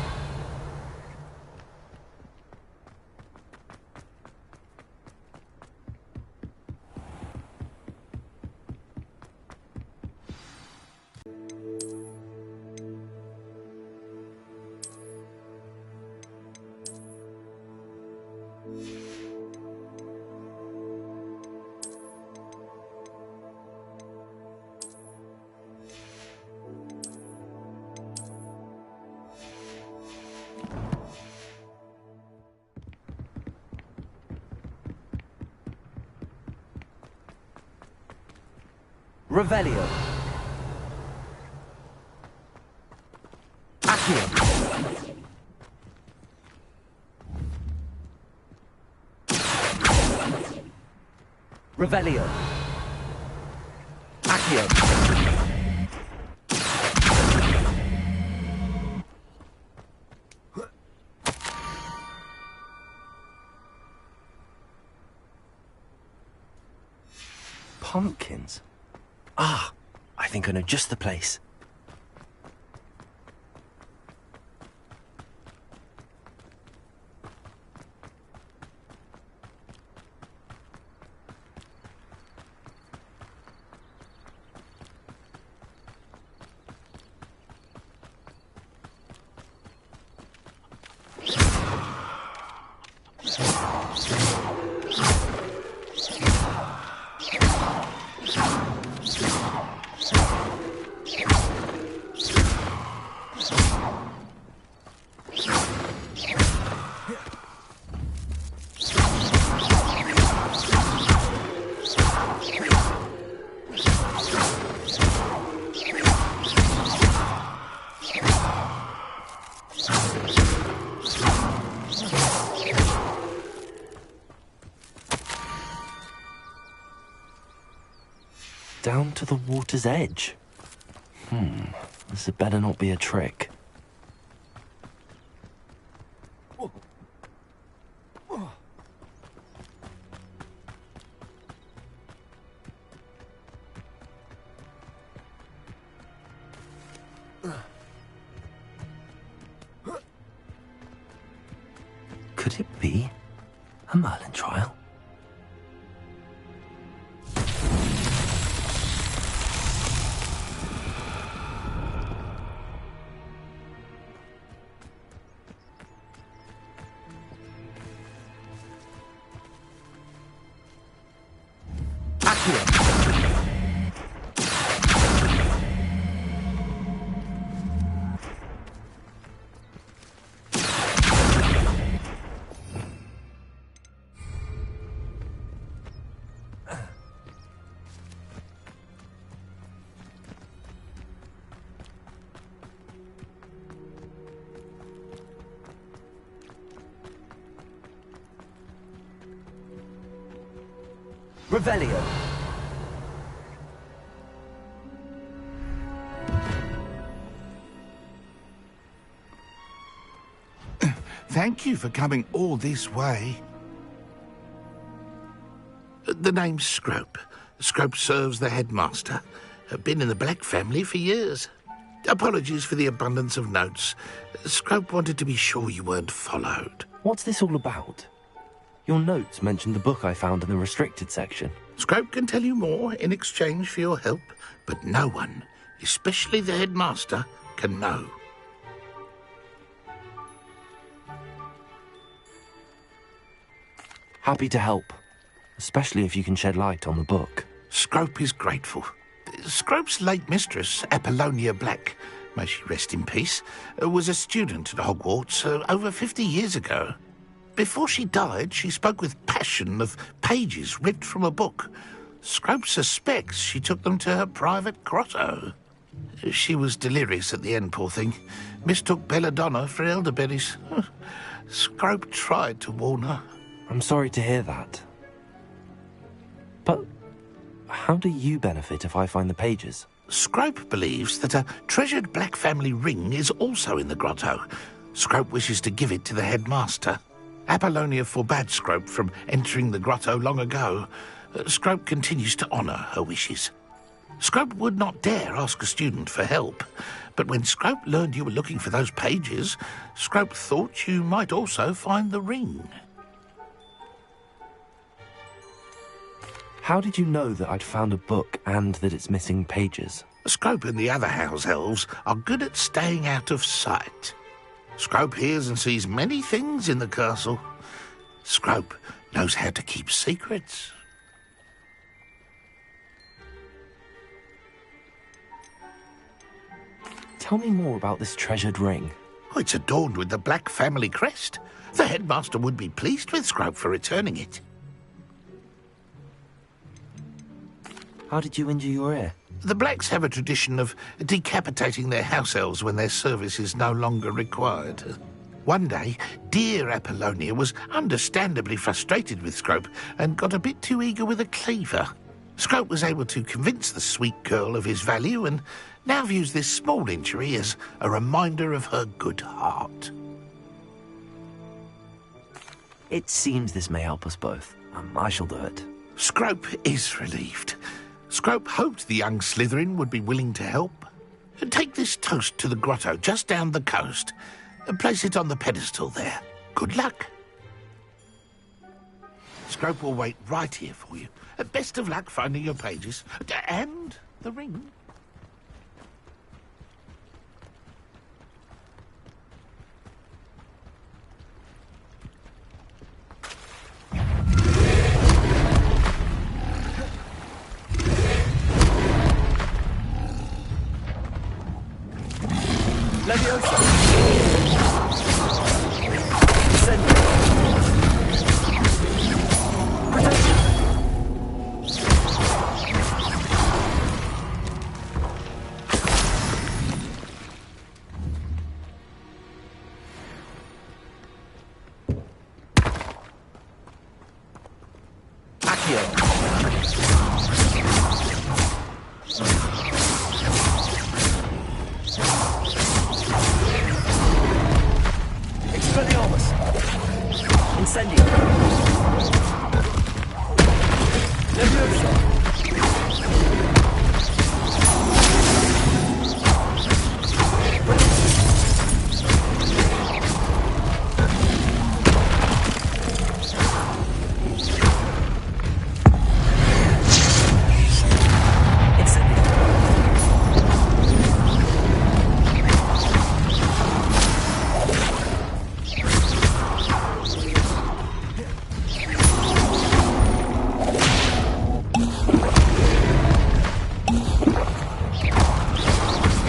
Revelio. Accio. Revelio. Accio. Pumpkins. Ah, I think I know just the place. Down to the water's edge. This had better not be a trick. Could it be a Merlin trial? Revelio. Thank you for coming all this way. The name's Scrope. Scrope serves the headmaster. Been in the Black family for years. Apologies for the abundance of notes. Scrope wanted to be sure you weren't followed. What's this all about? Your notes mentioned the book I found in the restricted section. Scrope can tell you more in exchange for your help, but no one, especially the headmaster, can know. Happy to help, especially if you can shed light on the book. Scrope is grateful. Scrope's late mistress, Apollonia Black, may she rest in peace, was a student at Hogwarts over 50 years ago. Before she died, she spoke with passion of pages ripped from a book. Scrope suspects she took them to her private grotto. She was delirious at the end, poor thing. Mistook belladonna for elderberries. Scrope tried to warn her. I'm sorry to hear that. But how do you benefit if I find the pages? Scrope believes that a treasured Black family ring is also in the grotto. Scrope wishes to give it to the headmaster. Apollonia forbade Scrope from entering the grotto long ago. Scrope continues to honour her wishes. Scrope would not dare ask a student for help, but when Scrope learned you were looking for those pages, Scrope thought you might also find the ring. How did you know that I'd found a book and that it's missing pages? Scrope and the other house elves are good at staying out of sight. Scrope hears and sees many things in the castle. Scrope knows how to keep secrets. Tell me more about this treasured ring. Oh, it's adorned with the Black family crest. The headmaster would be pleased with Scrope for returning it. How did you injure your ear? The Blacks have a tradition of decapitating their house elves when their service is no longer required. One day, dear Apollonia was understandably frustrated with Scrope and got a bit too eager with a cleaver. Scrope was able to convince the sweet girl of his value and now views this small injury as a reminder of her good heart. It seems this may help us both. I shall do it. Scrope is relieved. Scrope hoped the young Slytherin would be willing to help. Take this toast to the grotto just down the coast and place it on the pedestal there. Good luck. Scrope will wait right here for you. Best of luck finding your pages and the ring. Leviosa! Descend! Protection! Accio! Incendio. Leviosa.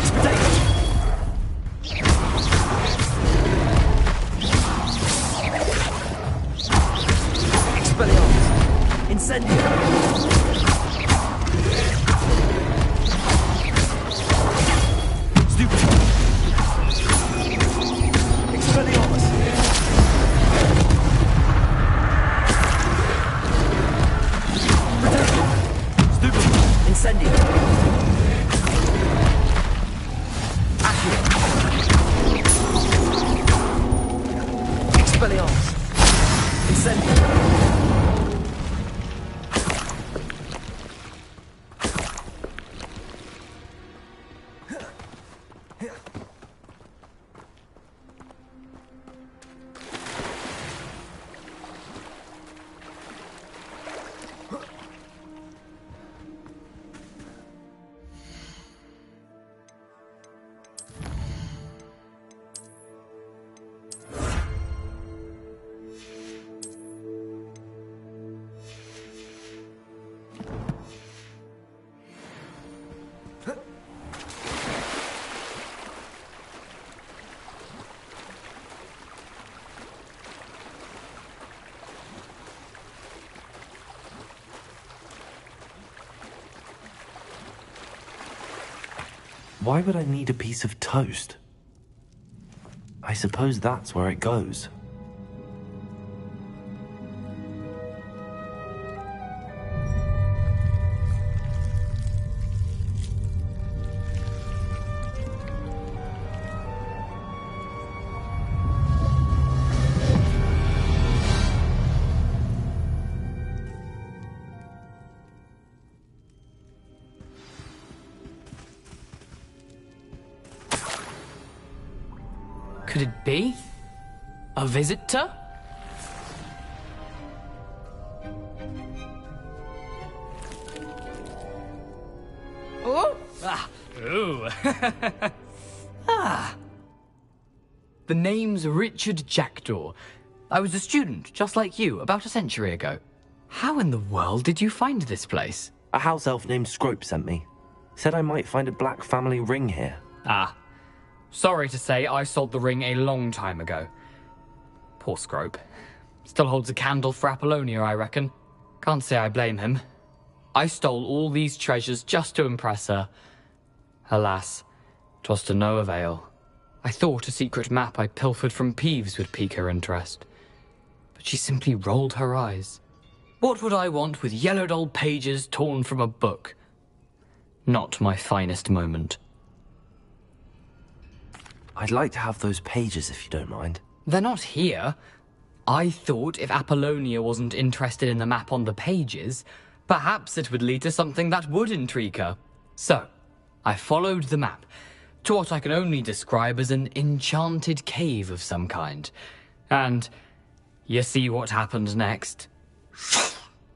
Protect! Why would I need a piece of toast? I suppose that's where it goes. Could it be? A visitor? Oh! Ah! Ooh! Ah! The name's Richard Jackdaw. I was a student, just like you, about a century ago. How in the world did you find this place? A house elf named Scrope sent me. Said I might find a black family ring here. Ah. Sorry to say, I sold the ring a long time ago. Poor Scrope. Still holds a candle for Apollonia, I reckon. Can't say I blame him. I stole all these treasures just to impress her. Alas, 'twas to no avail. I thought a secret map I pilfered from Peeves would pique her interest. But she simply rolled her eyes. What would I want with yellowed old pages torn from a book? Not my finest moment. I'd like to have those pages if you don't mind. They're not here. I thought if Apollonia wasn't interested in the map on the pages, perhaps it would lead to something that would intrigue her. So, I followed the map to what I can only describe as an enchanted cave of some kind. And you see what happened next?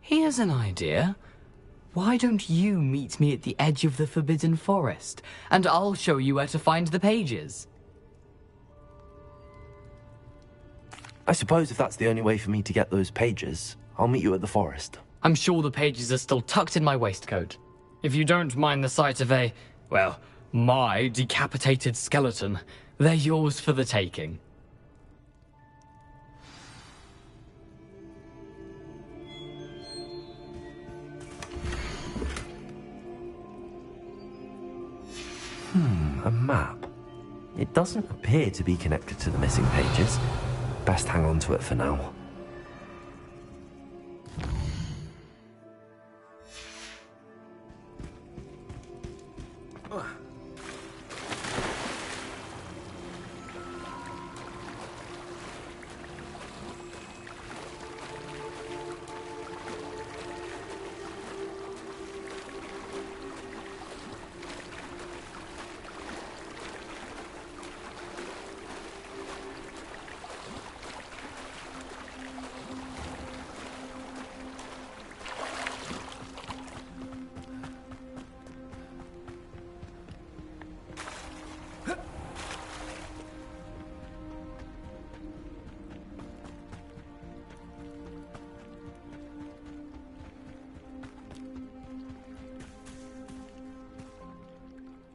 Here's an idea. Why don't you meet me at the edge of the Forbidden Forest, and I'll show you where to find the pages? I suppose if that's the only way for me to get those pages, I'll meet you at the forest. I'm sure the pages are still tucked in my waistcoat. If you don't mind the sight of a, well, my decapitated skeleton, they're yours for the taking. A map. It doesn't appear to be connected to the missing pages. Best hang on to it for now.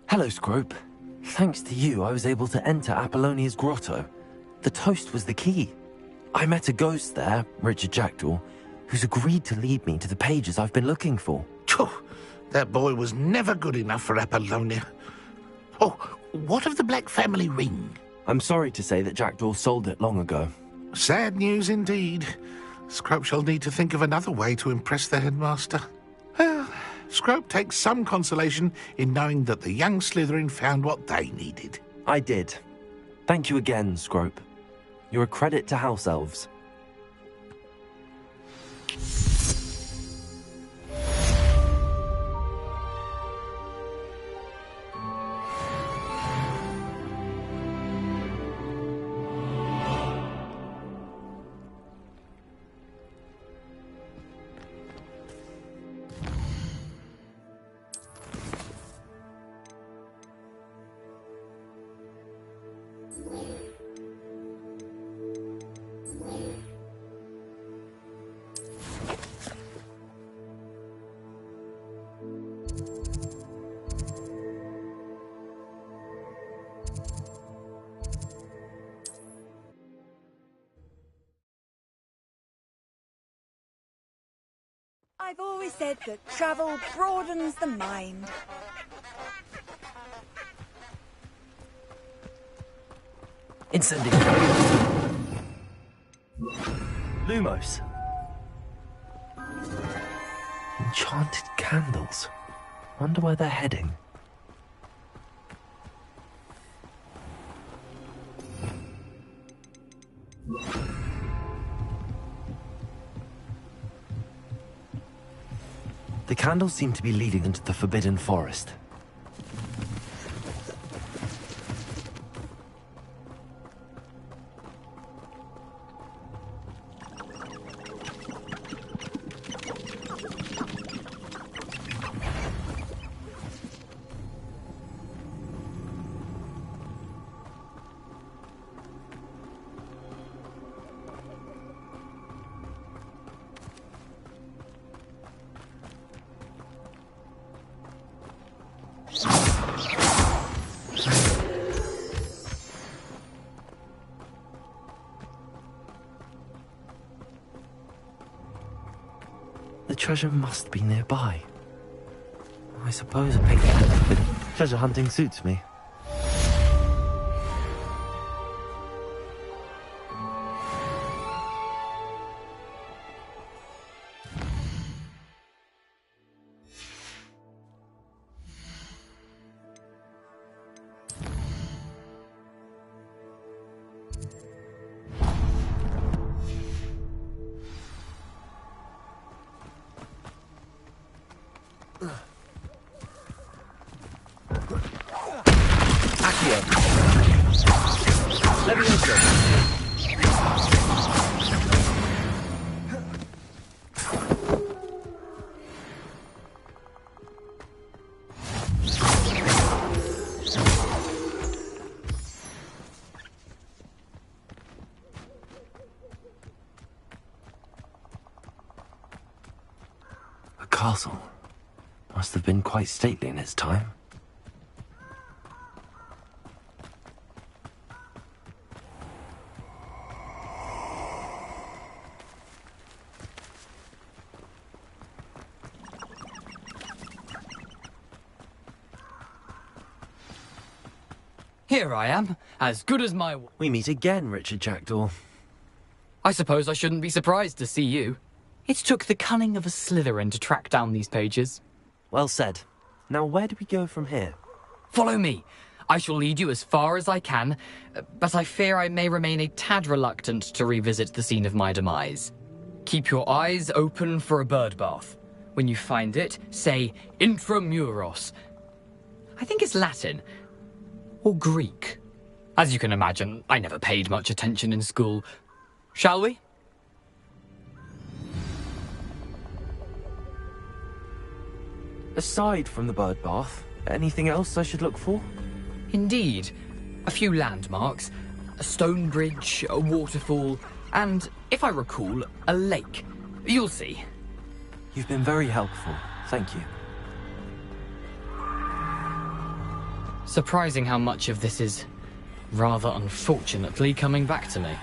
Hello, Scrope. Thanks to you, I was able to enter Apollonia's grotto. The toast was the key. I met a ghost there, Richard Jackdaw, who's agreed to lead me to the pages I've been looking for. That boy was never good enough for Apollonia. Oh, what of the Black family ring? I'm sorry to say that Jackdaw sold it long ago. Sad news indeed. Scrope shall need to think of another way to impress the headmaster. Well, Scrope takes some consolation in knowing that the young Slytherin found what they needed. I did. Thank you again, Scrope. You're a credit to house elves. I've always said that travel broadens the mind. Incendiary. Lumos. Enchanted candles. Wonder where they're heading. The candles seem to be leading into the Forbidden Forest. The treasure must be nearby. I suppose a pink with treasure hunting suits me. A castle. Must have been quite stately in its time. Here I am, as good as my... We meet again, Richard Jackdaw. I suppose I shouldn't be surprised to see you. It took the cunning of a Slytherin to track down these pages. Well said. Now where do we go from here? Follow me. I shall lead you as far as I can, but I fear I may remain a tad reluctant to revisit the scene of my demise. Keep your eyes open for a bird bath. When you find it, say intramuros. I think it's Latin. Or Greek. As you can imagine, I never paid much attention in school. Shall we? Aside from the bird bath, anything else I should look for? Indeed. A few landmarks, a stone bridge, a waterfall, and, if I recall, a lake. You'll see. You've been very helpful. Thank you. Surprising how much of this is, rather unfortunately, coming back to me.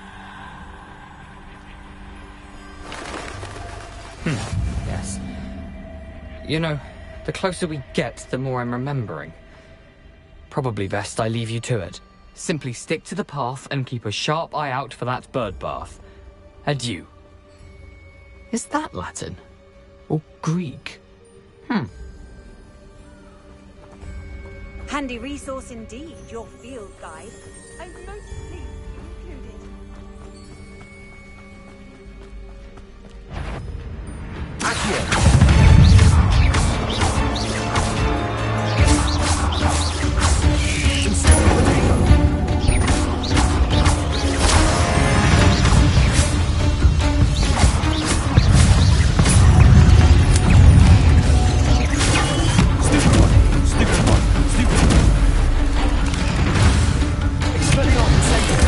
Yes. You know, the closer we get, the more I'm remembering. Probably best I leave you to it. Simply stick to the path and keep a sharp eye out for that bird bath. Adieu. Is that Latin? Or Greek? Handy resource indeed, your field guide. I'm most pleased you included. Expelliarmus!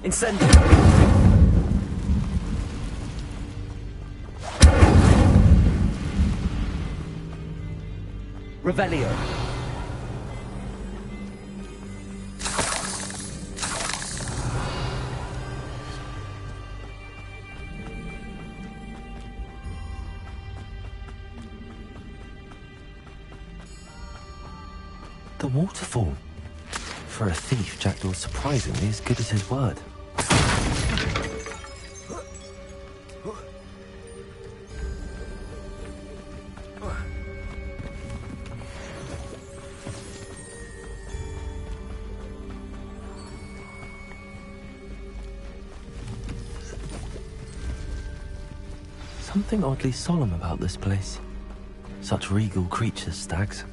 Incendio! Revelio! The waterfall. For a thief, Jackdaw's surprisingly as good as his word. Something oddly solemn about this place. Such regal creatures, stags.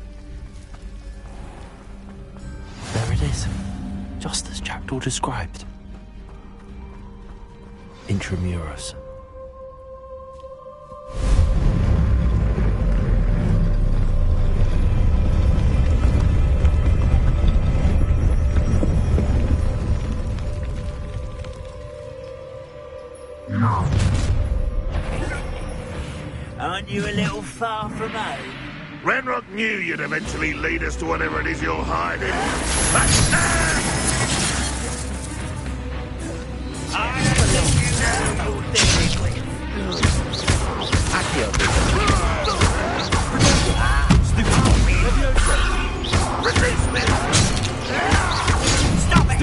There it is, just as Jackdaw described. Intramuros. Aren't you a little far from home? Ranrock knew you'd eventually lead us to whatever it is you're hiding. Release me! Stop it!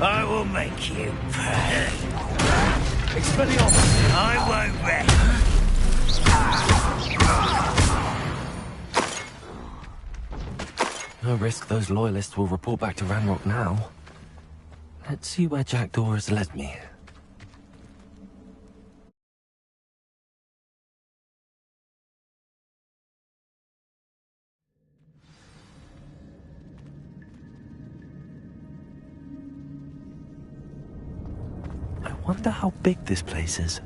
I will make you pay. Expelliarmus! I won't rest. No risk those loyalists will report back to Ranrock now. Let's see where Jackdaw has led me. I wonder how big this place is.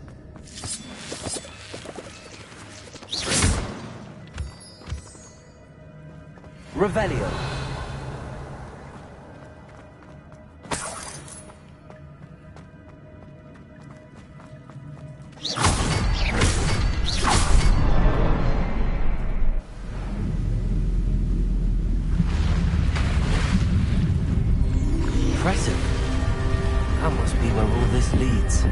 Revelio. Impressive. That must be where all this leads.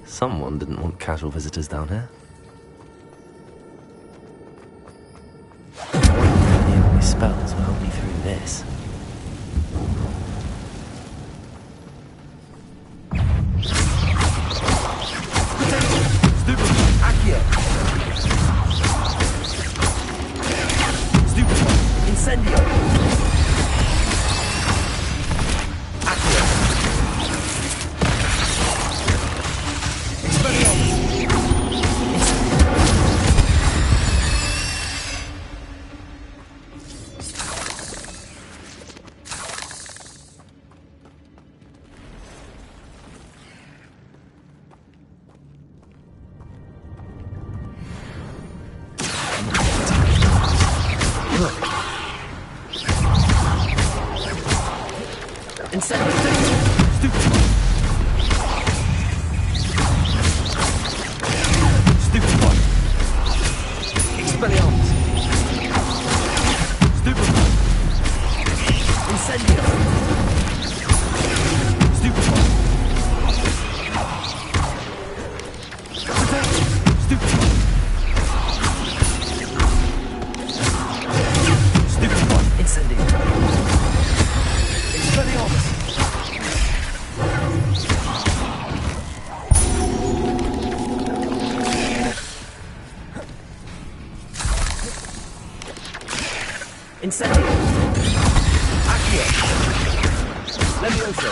Someone didn't want casual visitors down here. I wonder if any of my spells will help me through this. Incendio! Accio! Incendio! Accio! Levioso!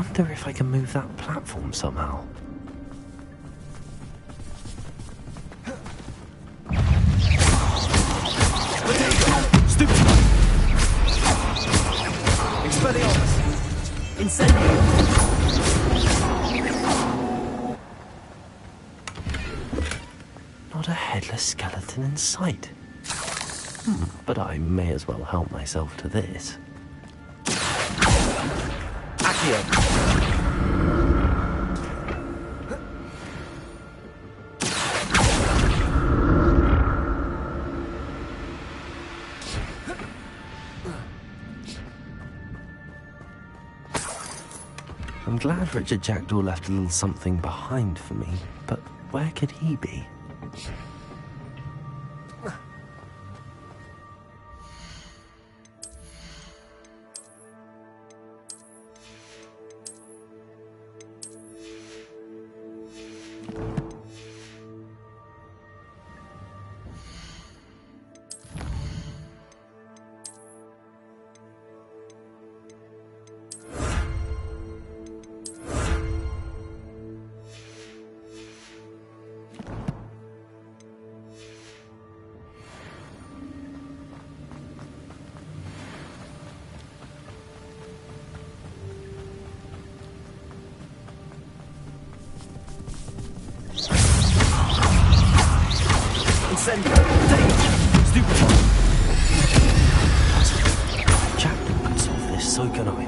wonder if I can move that platform somehow. Stupid! Expelliarmus! Incendio! Not a headless skeleton in sight. But I may as well help myself to this. Accio! I'm glad Richard Jackdaw left a little something behind for me, but where could he be? Jackdaw can solve this, so can I.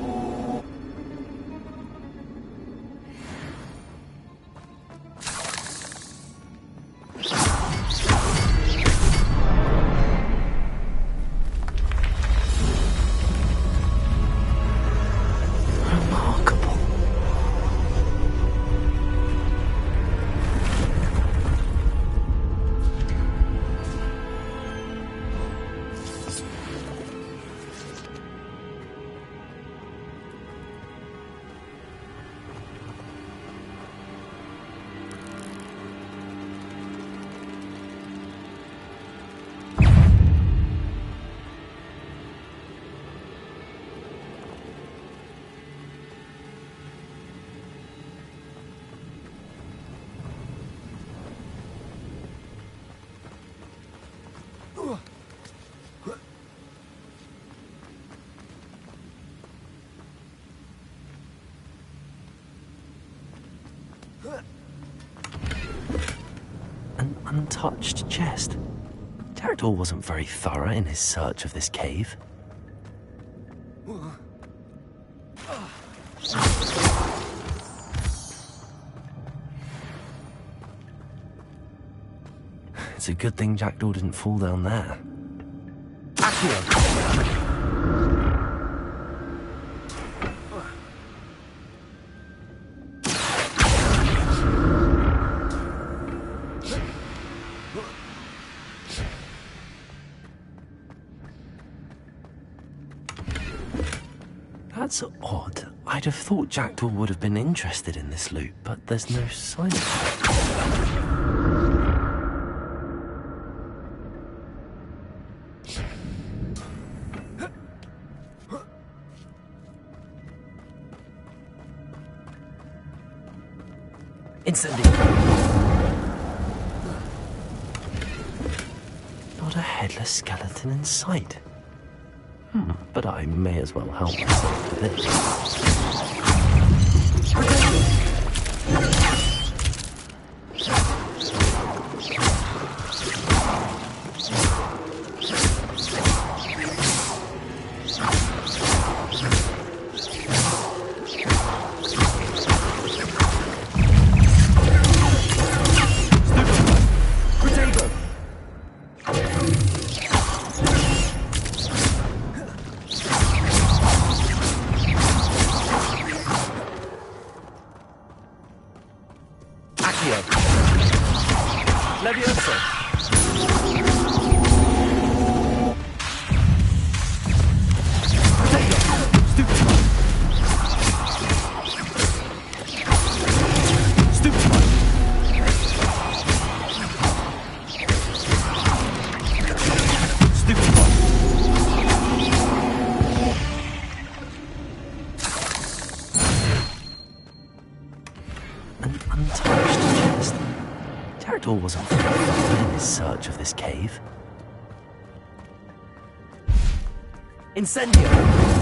An untouched chest. Jackdaw wasn't very thorough in his search of this cave. It's a good thing Jackdaw didn't fall down there. That's odd. I'd have thought Jackdaw would have been interested in this loot, but there's no sign of it. Not a headless skeleton in sight. But I may as well help myself to this. Jackdaw wasn't forgotten in his search of this cave. Incendio!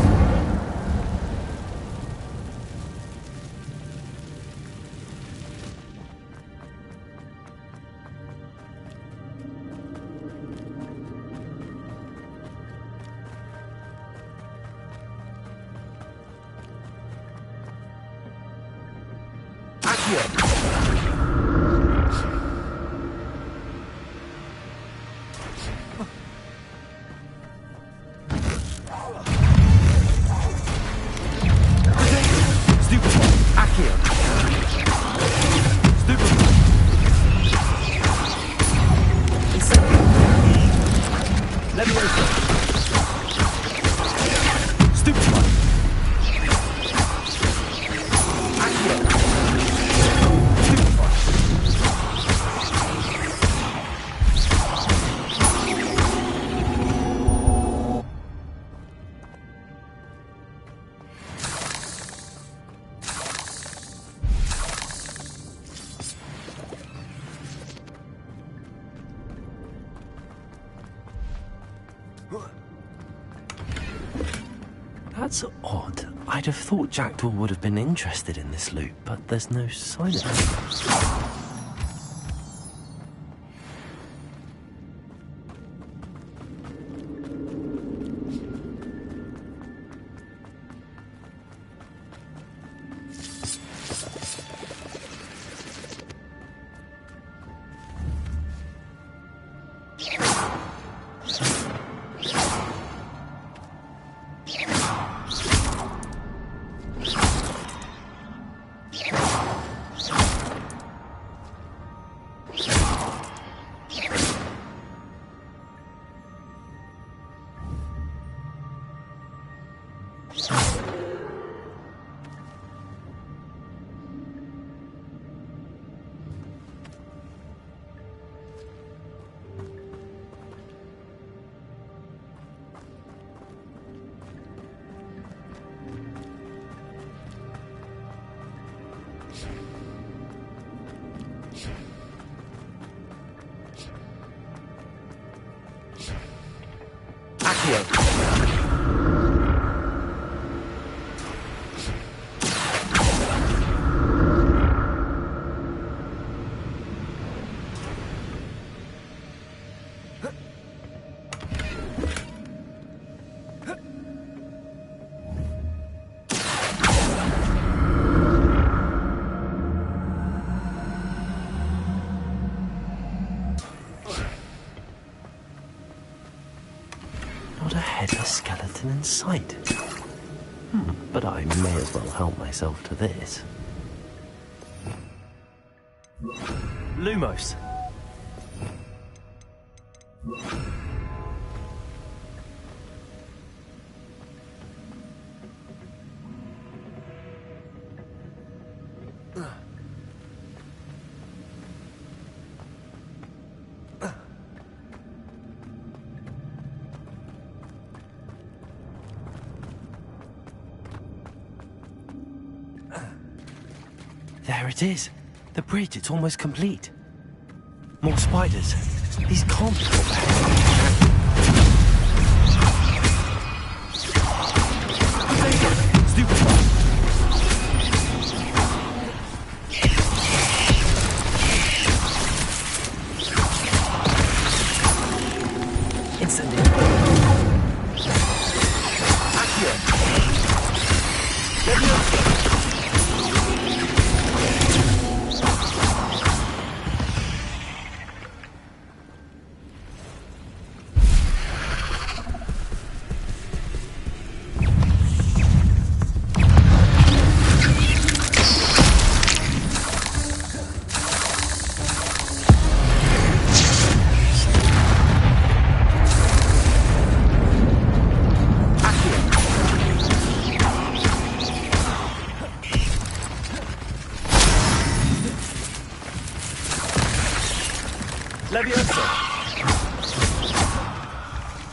That's odd. I'd have thought Jackdaw would have been interested in this loot, but there's no sign of it. Skeleton in sight. But I may as well help myself to this. Lumos. There it is. The bridge, it's almost complete. More spiders. These can't be all bad.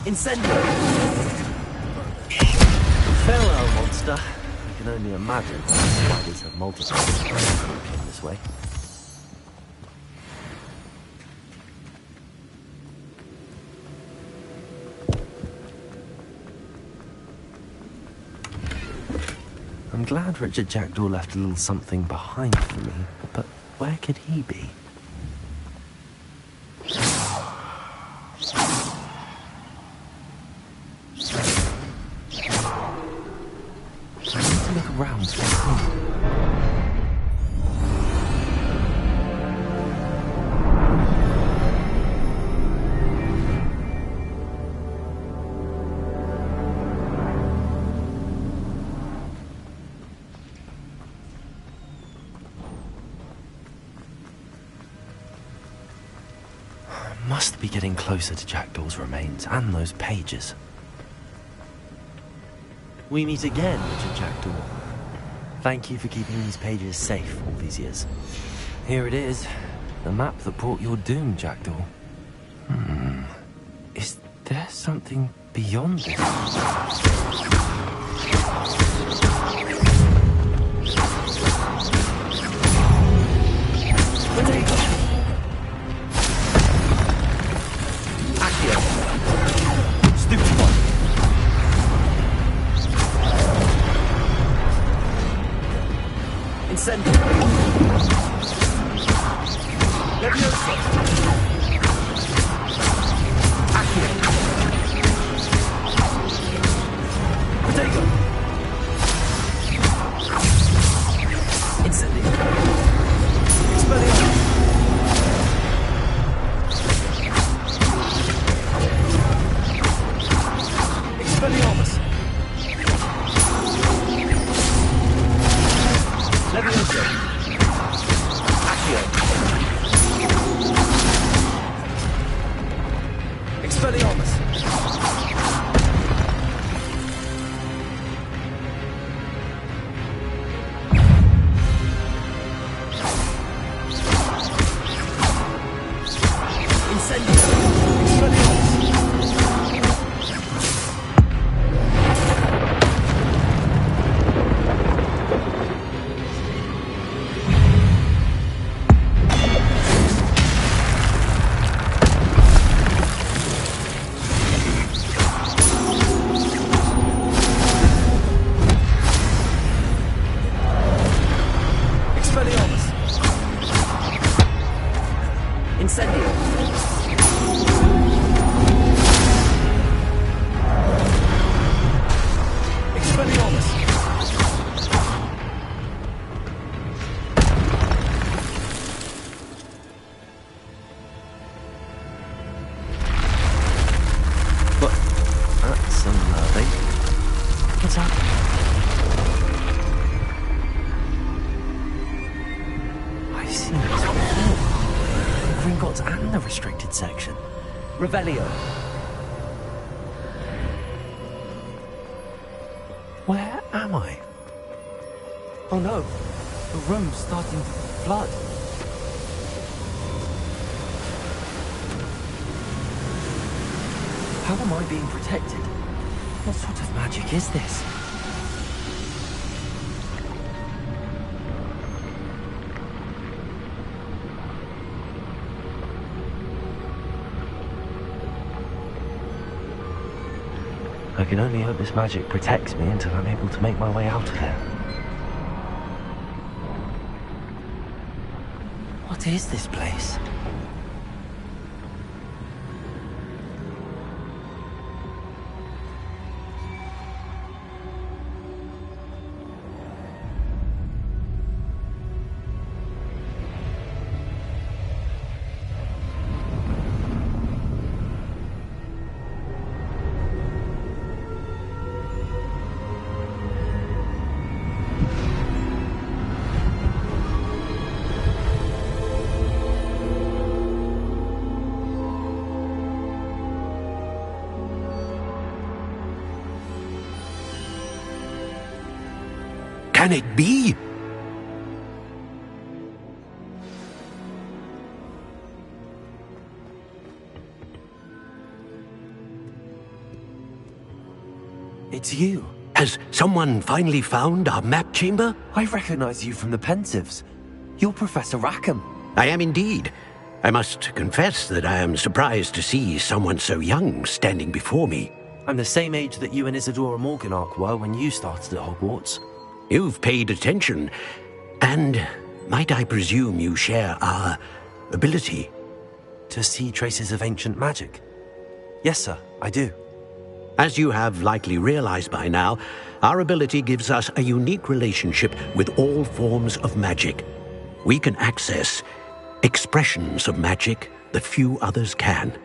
Incendio! Farewell, monster. I can only imagine how spiders have multiplied in this way. I'm glad Richard Jackdaw left a little something behind for me, but where could he be? I need to look around for him. Must be getting closer to Jackdaw's remains and those pages. We meet again, Richard Jackdaw. Thank you for keeping these pages safe all these years. Here it is, the map that brought your doom, Jackdaw. Is there something beyond this? And the restricted section. Revelio. Where am I? Oh no, the room's starting to flood. How am I being protected? What sort of magic is this? I can only hope this magic protects me until I'm able to make my way out of here. What is this place? Can it be? It's you. Has someone finally found our map chamber? I recognize you from the Pensieves. You're Professor Rackham. I am indeed. I must confess that I am surprised to see someone so young standing before me. I'm the same age that you and Isadora Morganach were when you started at Hogwarts. You've paid attention. And might I presume you share our ability? To see traces of ancient magic? Yes, sir, I do. As you have likely realized by now, our ability gives us a unique relationship with all forms of magic. We can access expressions of magic that few others can.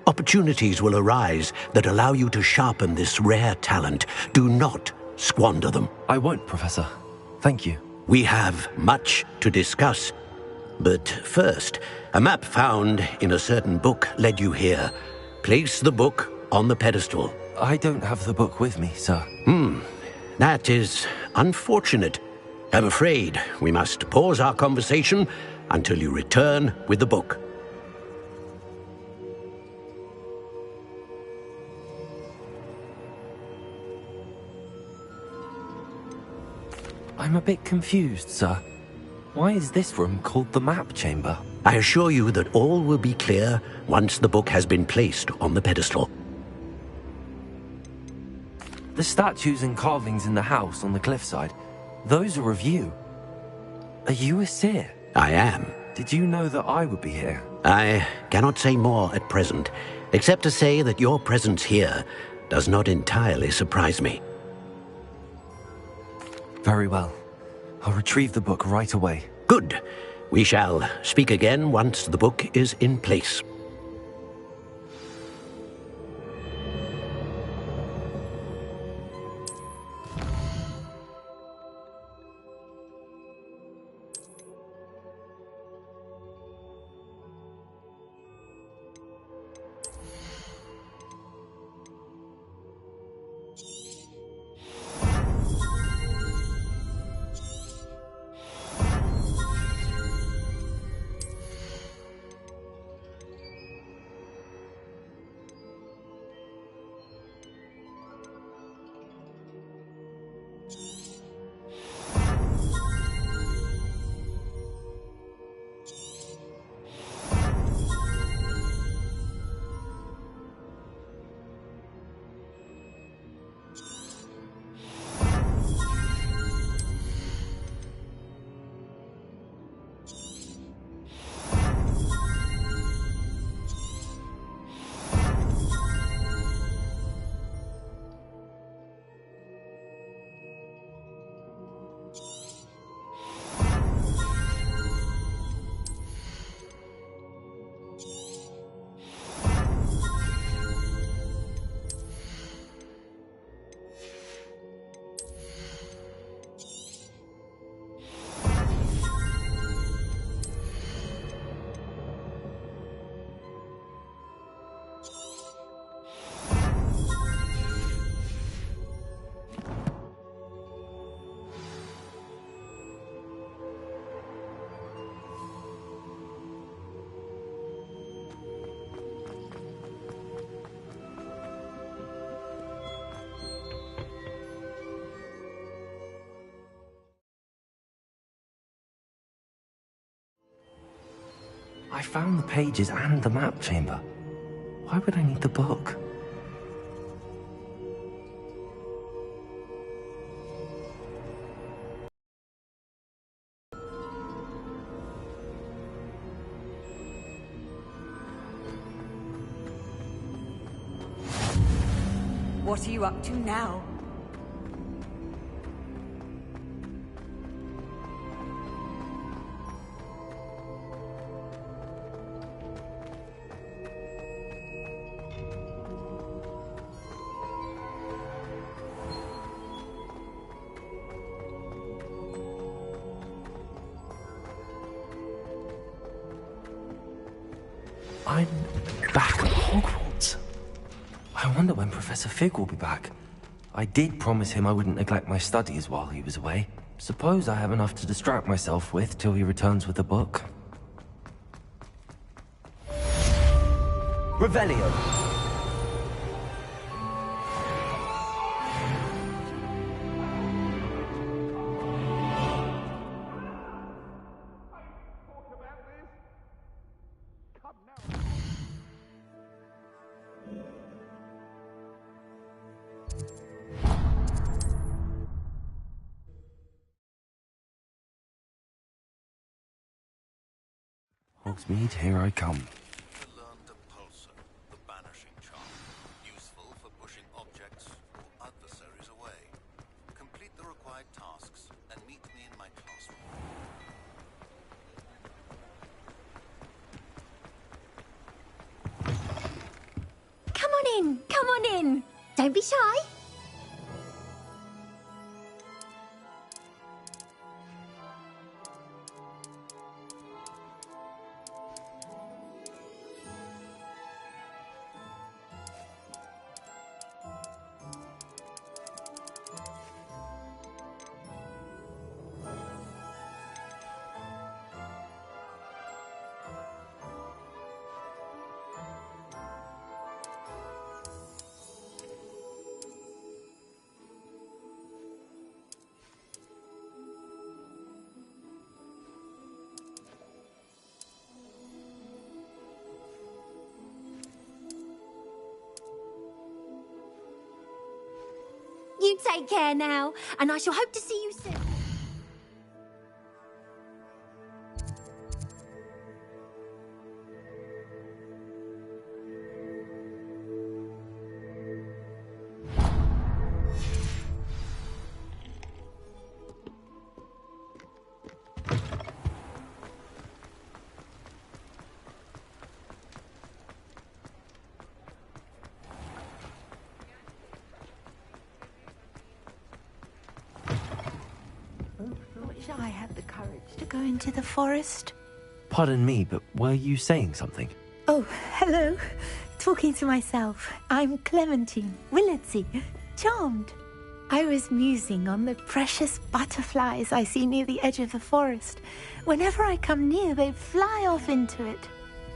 Opportunities will arise that allow you to sharpen this rare talent. Do not squander them. I won't, Professor. Thank you. We have much to discuss. But first, a map found in a certain book led you here. Place the book on the pedestal. I don't have the book with me, sir. That is unfortunate. I'm afraid we must pause our conversation until you return with the book. I'm a bit confused, sir. Why is this room called the map chamber? I assure you that all will be clear once the book has been placed on the pedestal. The statues and carvings in the house on the cliffside, those are of you. Are you a seer? I am. Did you know that I would be here? I cannot say more at present, except to say that your presence here does not entirely surprise me. Very well. I'll retrieve the book right away. Good. We shall speak again once the book is in place. I found the pages and the map chamber. Why would I need the book? What are you up to now? I'm back at Hogwarts. I wonder when Professor Fig will be back. I did promise him I wouldn't neglect my studies while he was away. Suppose I have enough to distract myself with till he returns with the book. Revelio. Hogsmeade, here I come. Learn the pulsar, the banishing charm. Useful for pushing objects or adversaries away. Complete the required tasks and meet me in my classroom. Come on in, come on in. Don't be shy. You take care now, and I shall hope to see you soon. I had the courage to go into the forest. Pardon me, but were you saying something? Oh, hello. Talking to myself. I'm Clementine, Willardsey, charmed. I was musing on the precious butterflies I see near the edge of the forest. Whenever I come near, they fly off into it.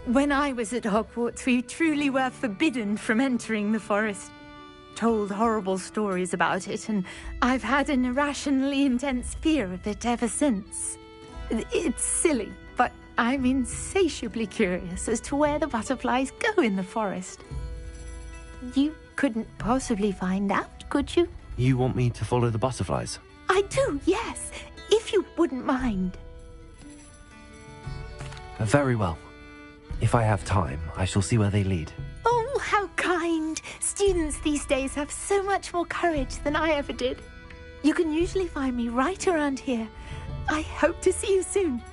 When I was at Hogwarts, we truly were forbidden from entering the forest. Told horrible stories about it, and I've had an irrationally intense fear of it ever since. It's silly, but I'm insatiably curious as to where the butterflies go in the forest. You couldn't possibly find out, could you? You want me to follow the butterflies? I do, yes, if you wouldn't mind. Very well. If I have time, I shall see where they lead. Oh, how kind! Students these days have so much more courage than I ever did. You can usually find me right around here. I hope to see you soon.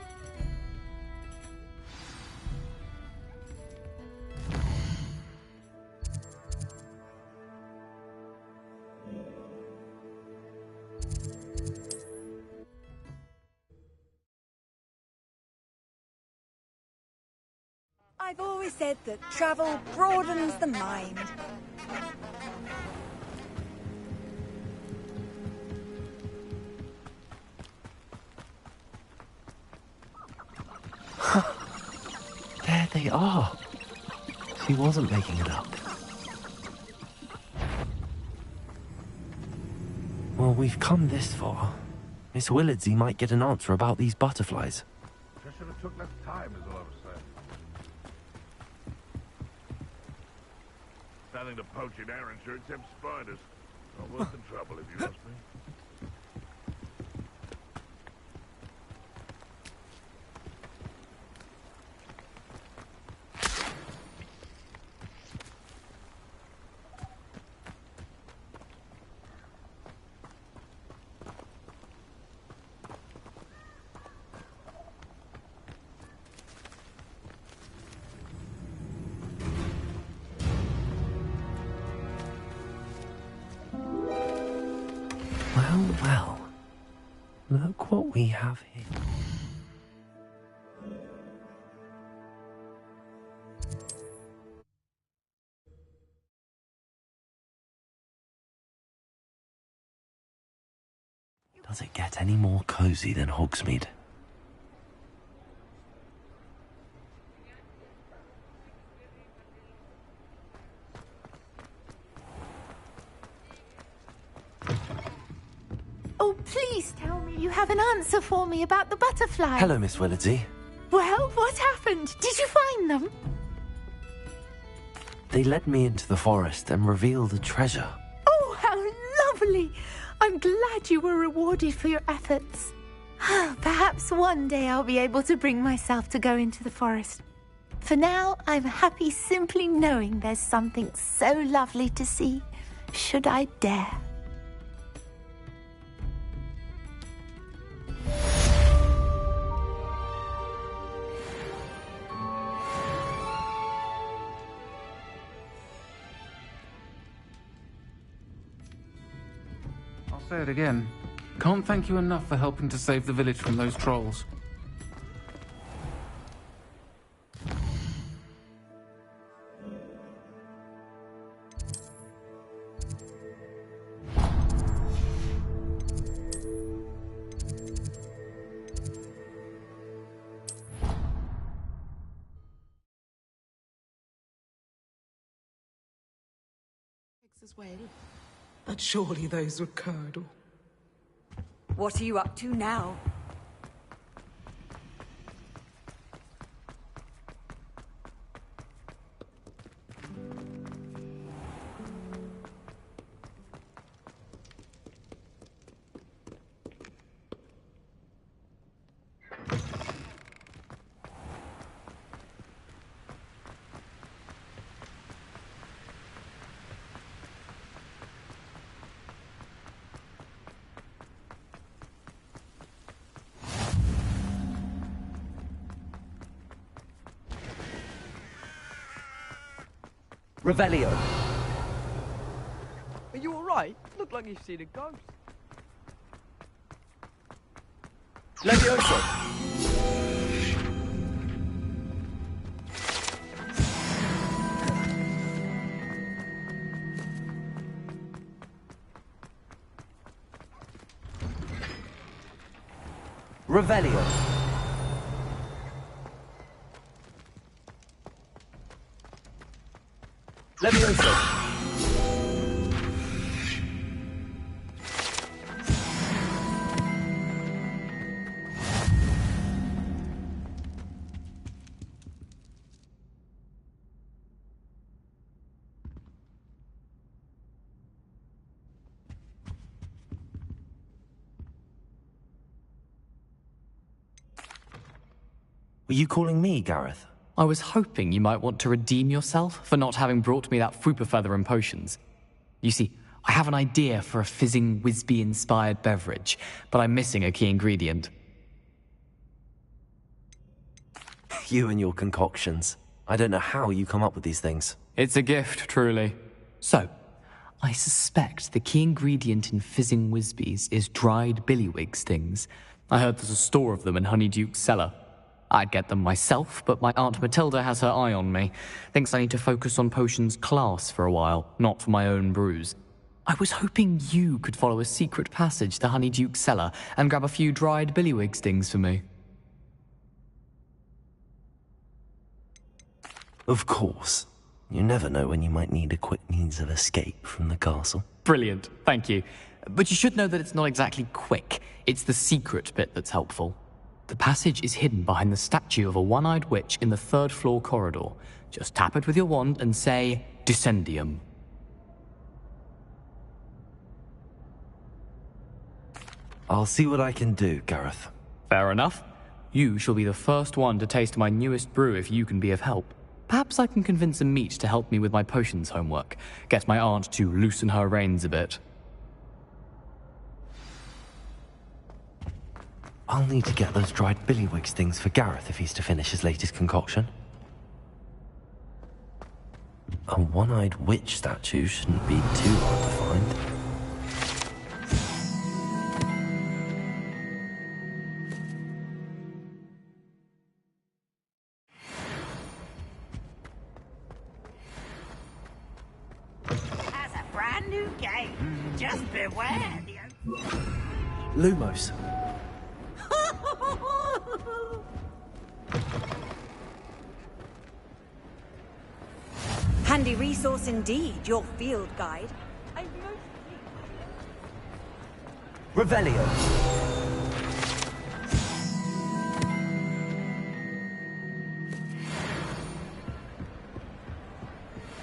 I've always said that travel broadens the mind. There they are. She wasn't making it up. Well, we've come this far. Miss Willardsey might get an answer about these butterflies. I should have took less time, is all I was saying. Nothing to poach in Arrynshire except spiders. Not worth the trouble, if you ask me. Well, look what we have here. Does it get any more cozy than Hogsmeade? Oh, please tell me you have an answer for me about the butterflies. Hello, Miss Willardsey. Well, what happened? Did you find them? They led me into the forest and revealed a treasure. Oh, how lovely! I'm glad you were rewarded for your efforts. Perhaps one day I'll be able to bring myself to go into the forest. For now, I'm happy simply knowing there's something so lovely to see, should I dare. I'll say it again. Can't thank you enough for helping to save the village from those trolls. As well. But surely those were curdle. What are you up to now? Revelio. Are you alright? Look like you've seen a ghost. Levioso. Revelio. Levioso. Were you calling me, Gareth? I was hoping you might want to redeem yourself for not having brought me that Fwooper feather and potions. You see, I have an idea for a fizzing Wisby-inspired beverage, but I'm missing a key ingredient. You and your concoctions. I don't know how you come up with these things. It's a gift, truly. So, I suspect the key ingredient in fizzing Wisbies is dried billywig stings. I heard there's a store of them in Honeyduke's cellar. I'd get them myself, but my Aunt Matilda has her eye on me. Thinks I need to focus on potions class for a while, not for my own brews. I was hoping you could follow a secret passage to Honeyduke's cellar and grab a few dried billywig stings for me. Of course. You never know when you might need a quick means of escape from the castle. Brilliant, thank you. But you should know that it's not exactly quick. It's the secret bit that's helpful. The passage is hidden behind the statue of a one-eyed witch in the third-floor corridor. Just tap it with your wand and say, Descendium. I'll see what I can do, Gareth. Fair enough. You shall be the first one to taste my newest brew if you can be of help. Perhaps I can convince a meat to help me with my potions homework. Get my aunt to loosen her reins a bit. I'll need to get those dried billywig stings for Gareth if he's to finish his latest concoction. A one-eyed witch statue shouldn't be too hard to find. As a brand new game, just beware the... Lumos. Handy resource indeed, your field guide. Revelio.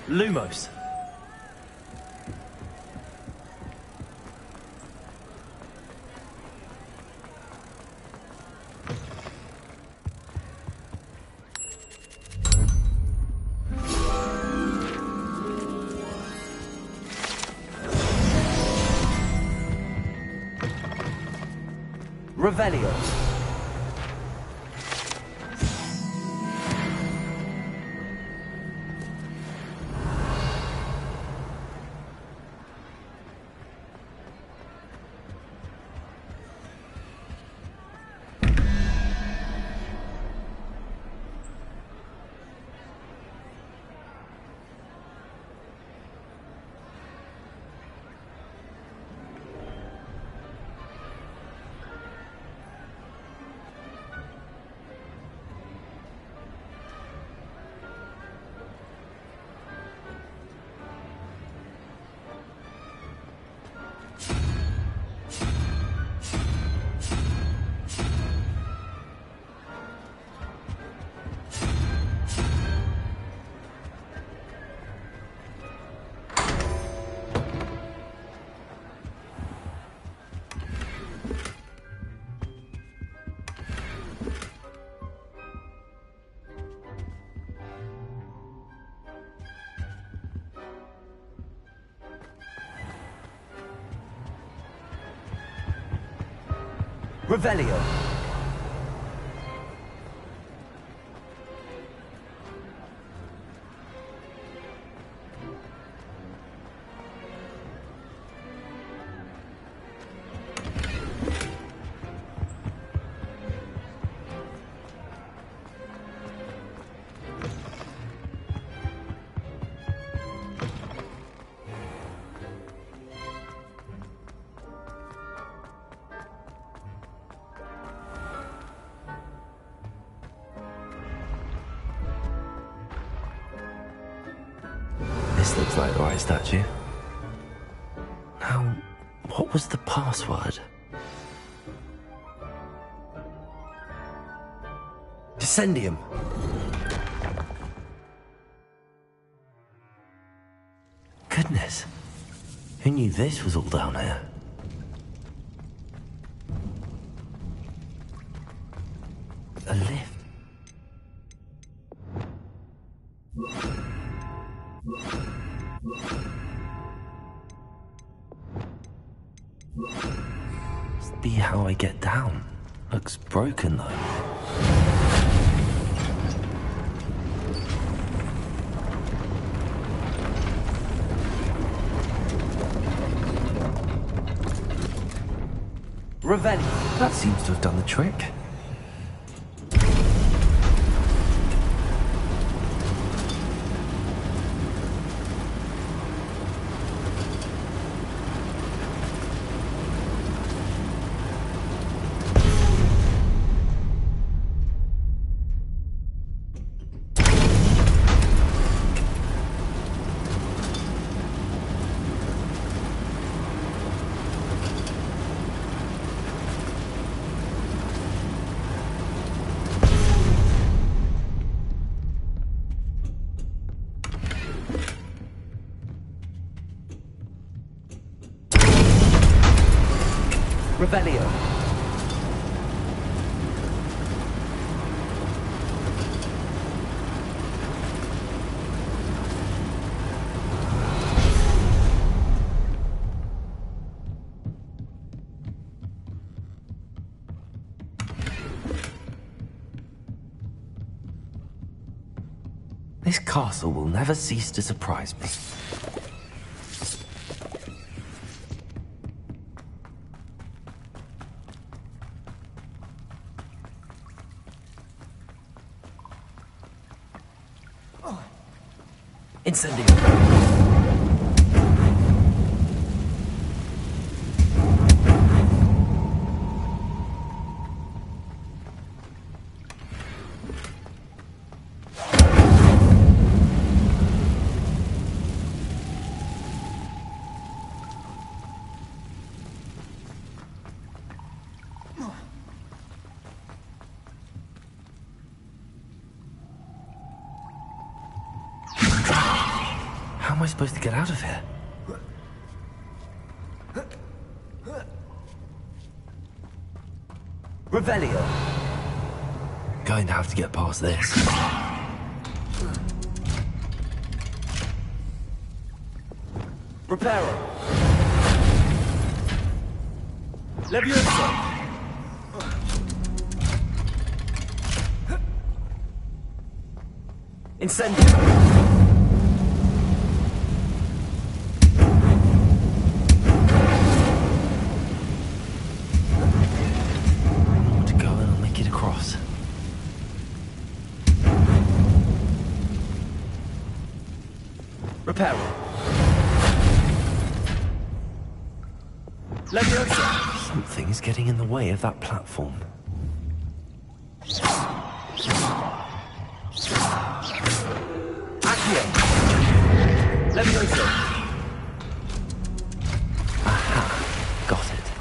Lumos. Revelio. Revelio. This looks like the right statue. Now, what was the password? Descendium. Goodness. Who knew this was all down here? A lift. Must be how I get down. Looks broken though. Revelio. That seems to have done the trick. Revelio. This castle will never cease to surprise me. Incendio. How am I supposed to get out of here? Revelio. Going to have to get past this. Reparo. Levioso. Incendio! More to go and I'll make it across. Repair. Something is getting in the way of that platform. Levioso! Aha, got it.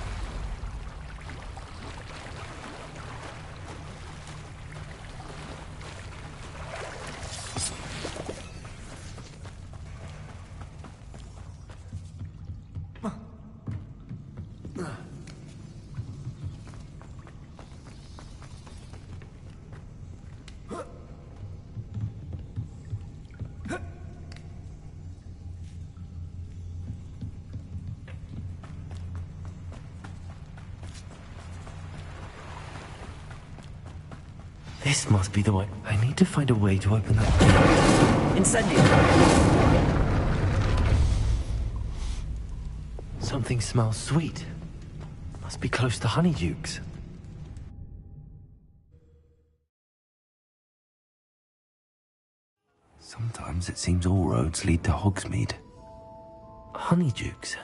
This must be the way. I need to find a way to open that gate. Incendio! Something smells sweet. Must be close to Honeydukes. Sometimes it seems all roads lead to Hogsmeade. Honeydukes.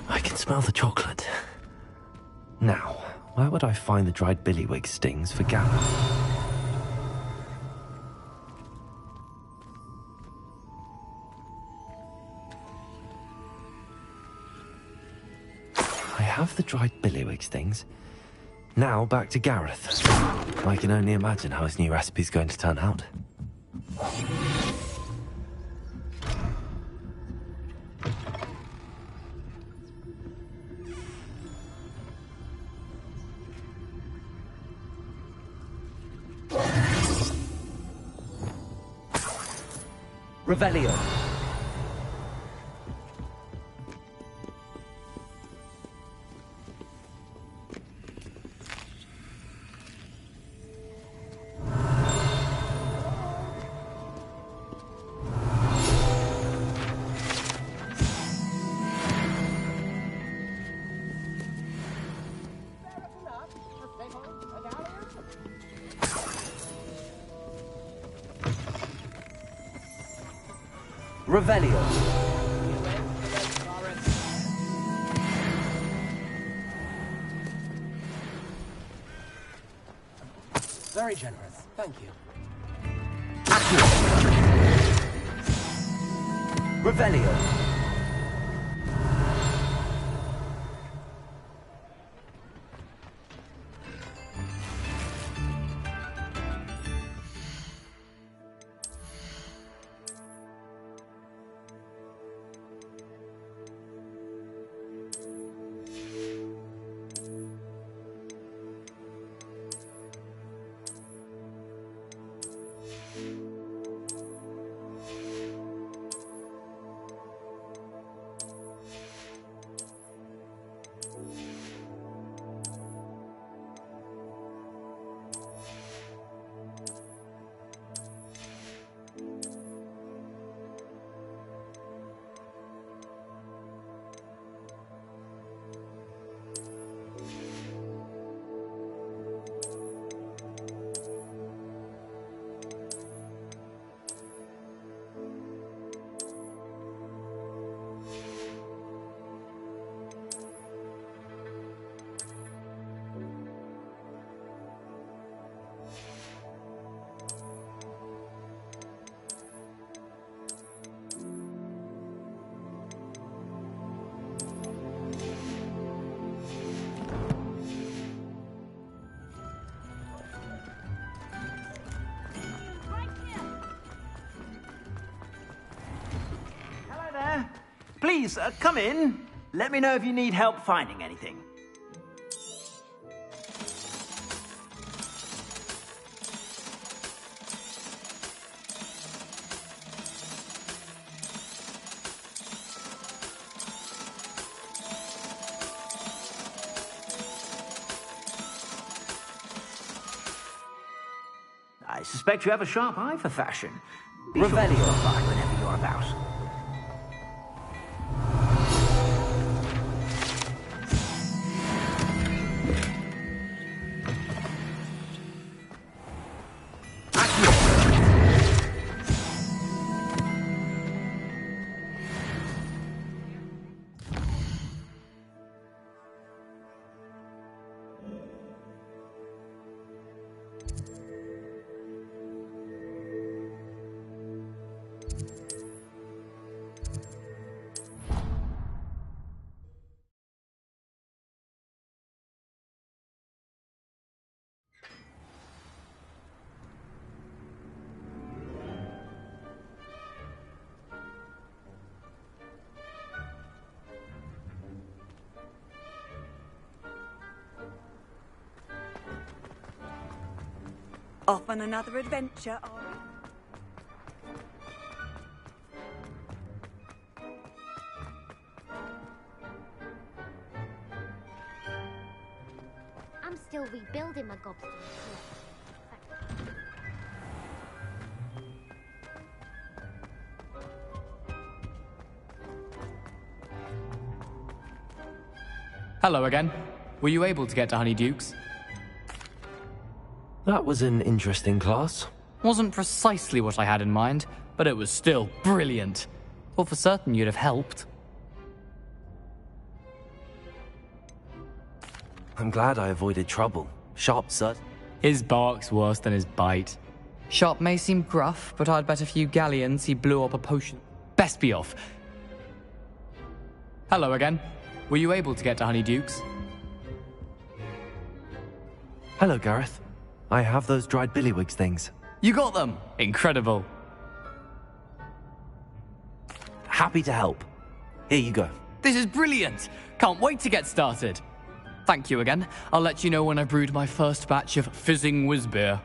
I can smell the chocolate. Now, where would I find the dried billywig stings for Gareth? I have the dried billywig stings. Now back to Gareth. I can only imagine how his new recipe's going to turn out. Revelio. Revelio. Very generous. Thank you. Revelio. Please, come in. Let me know if you need help finding anything. I suspect you have a sharp eye for fashion. Be sure to stop by whenever you're about. Off on another adventure, are I'm still rebuilding my gobstone. Hello again. Were you able to get to Honeydukes? That was an interesting class. Wasn't precisely what I had in mind, but it was still brilliant. Thought for certain you'd have helped. I'm glad I avoided trouble. Sharp, sir. His bark's worse than his bite. Sharp may seem gruff, but I'd bet a few galleons he blew up a potion. Best be off. Hello again. Were you able to get to Honeydukes? Hello, Gareth. I have those dried billywigs things. You got them! Incredible. Happy to help. Here you go. This is brilliant! Can't wait to get started. Thank you again. I'll let you know when I've brewed my first batch of fizzing whiz beer.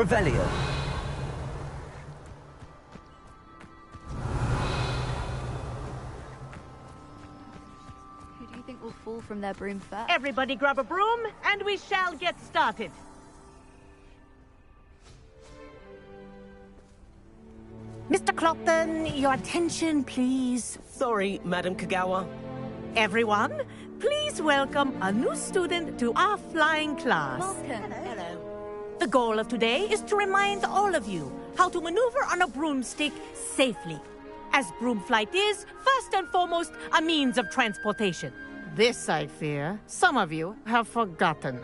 Revelio. Who do you think will fall from their broom first? Everybody grab a broom, and we shall get started. Mr. Clopton, your attention, please. Sorry, Madam Kagawa. Everyone, please welcome a new student to our flying class. Welcome. Hello. The goal of today is to remind all of you how to maneuver on a broomstick safely, as broom flight is, first and foremost, a means of transportation. This, I fear, some of you have forgotten.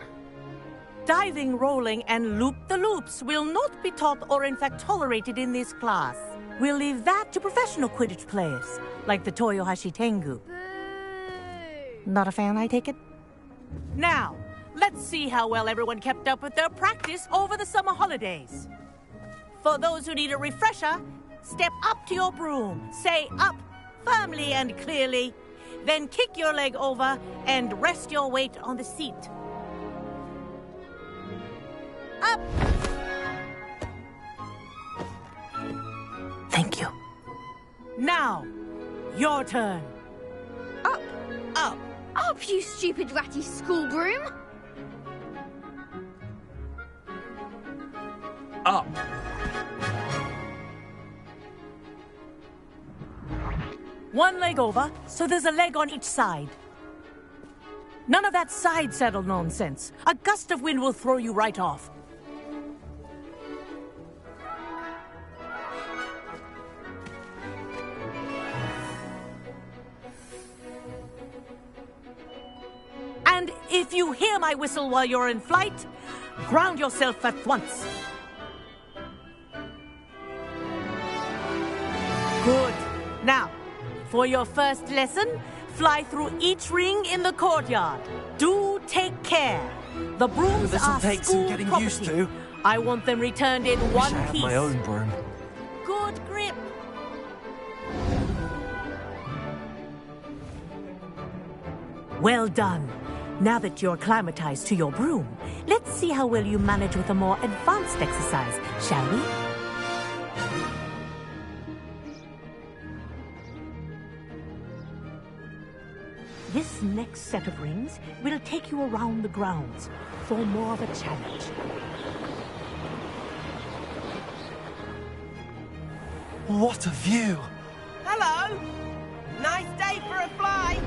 Diving, rolling, and loop-the-loops will not be taught or in fact tolerated in this class. We'll leave that to professional Quidditch players, like the Toyohashi Tengu. Not a fan, I take it? Now, let's see how well everyone kept up with their practice over the summer holidays. For those who need a refresher, step up to your broom, say up firmly and clearly, then kick your leg over and rest your weight on the seat. Up! Thank you. Now, your turn. Up! Up! Up, you stupid ratty school broom! Up. One leg over, so there's a leg on each side. None of that side saddle nonsense. A gust of wind will throw you right off. If you hear my whistle while you're in flight, ground yourself at once. Good. Now, for your first lesson, fly through each ring in the courtyard. Do take care. The brooms This'll are take school some getting property. used to. I want them returned in one I piece. have my own broom. Good grip. Well done. Now that you're acclimatized to your broom, let's see how well you manage with a more advanced exercise, shall we? This next set of rings will take you around the grounds for more of a challenge. What a view! Hello! Nice day for a flight!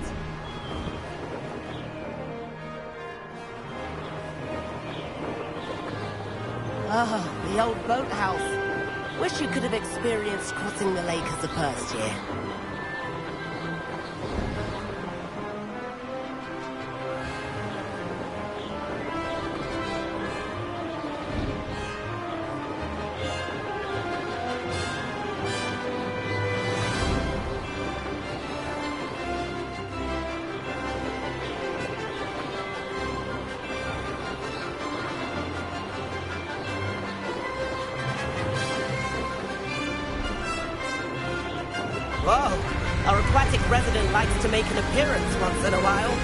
Ah, the old boathouse. Wish you could have experienced crossing the lake as a first year. Whoa! Our aquatic resident likes to make an appearance once in a while.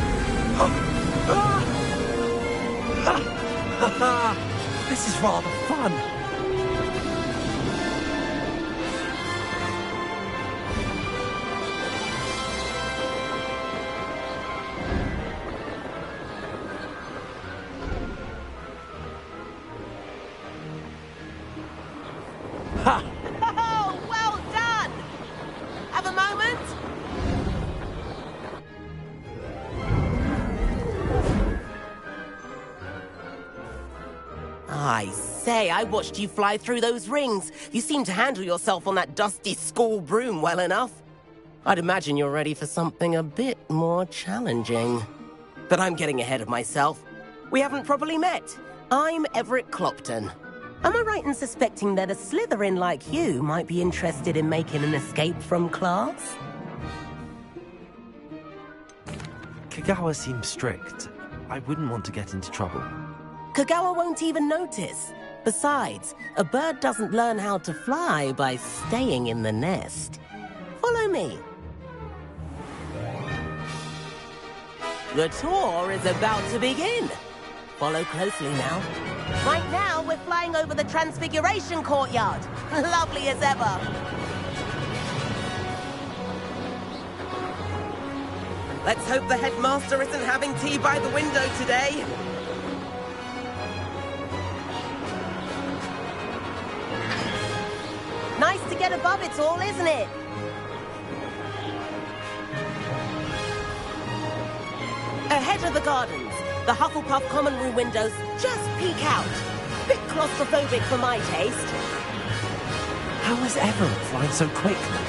This is rather fun. Ha! Oh, well done! Have a moment? I say, I watched you fly through those rings. You seem to handle yourself on that dusty school broom well enough. I'd imagine you're ready for something a bit more challenging. But I'm getting ahead of myself. We haven't properly met. I'm Everett Clopton. Am I right in suspecting that a Slytherin like you might be interested in making an escape from class? Kagawa seems strict. I wouldn't want to get into trouble. Kagawa won't even notice. Besides, a bird doesn't learn how to fly by staying in the nest. Follow me. The tour is about to begin. Follow closely now. Right now, we're flying over the Transfiguration Courtyard. Lovely as ever. Let's hope the headmaster isn't having tea by the window today. Nice to get above it all, isn't it? Ahead of the gardens, the Hufflepuff common room windows just peek out. Bit claustrophobic for my taste. How is Everett flying so quickly?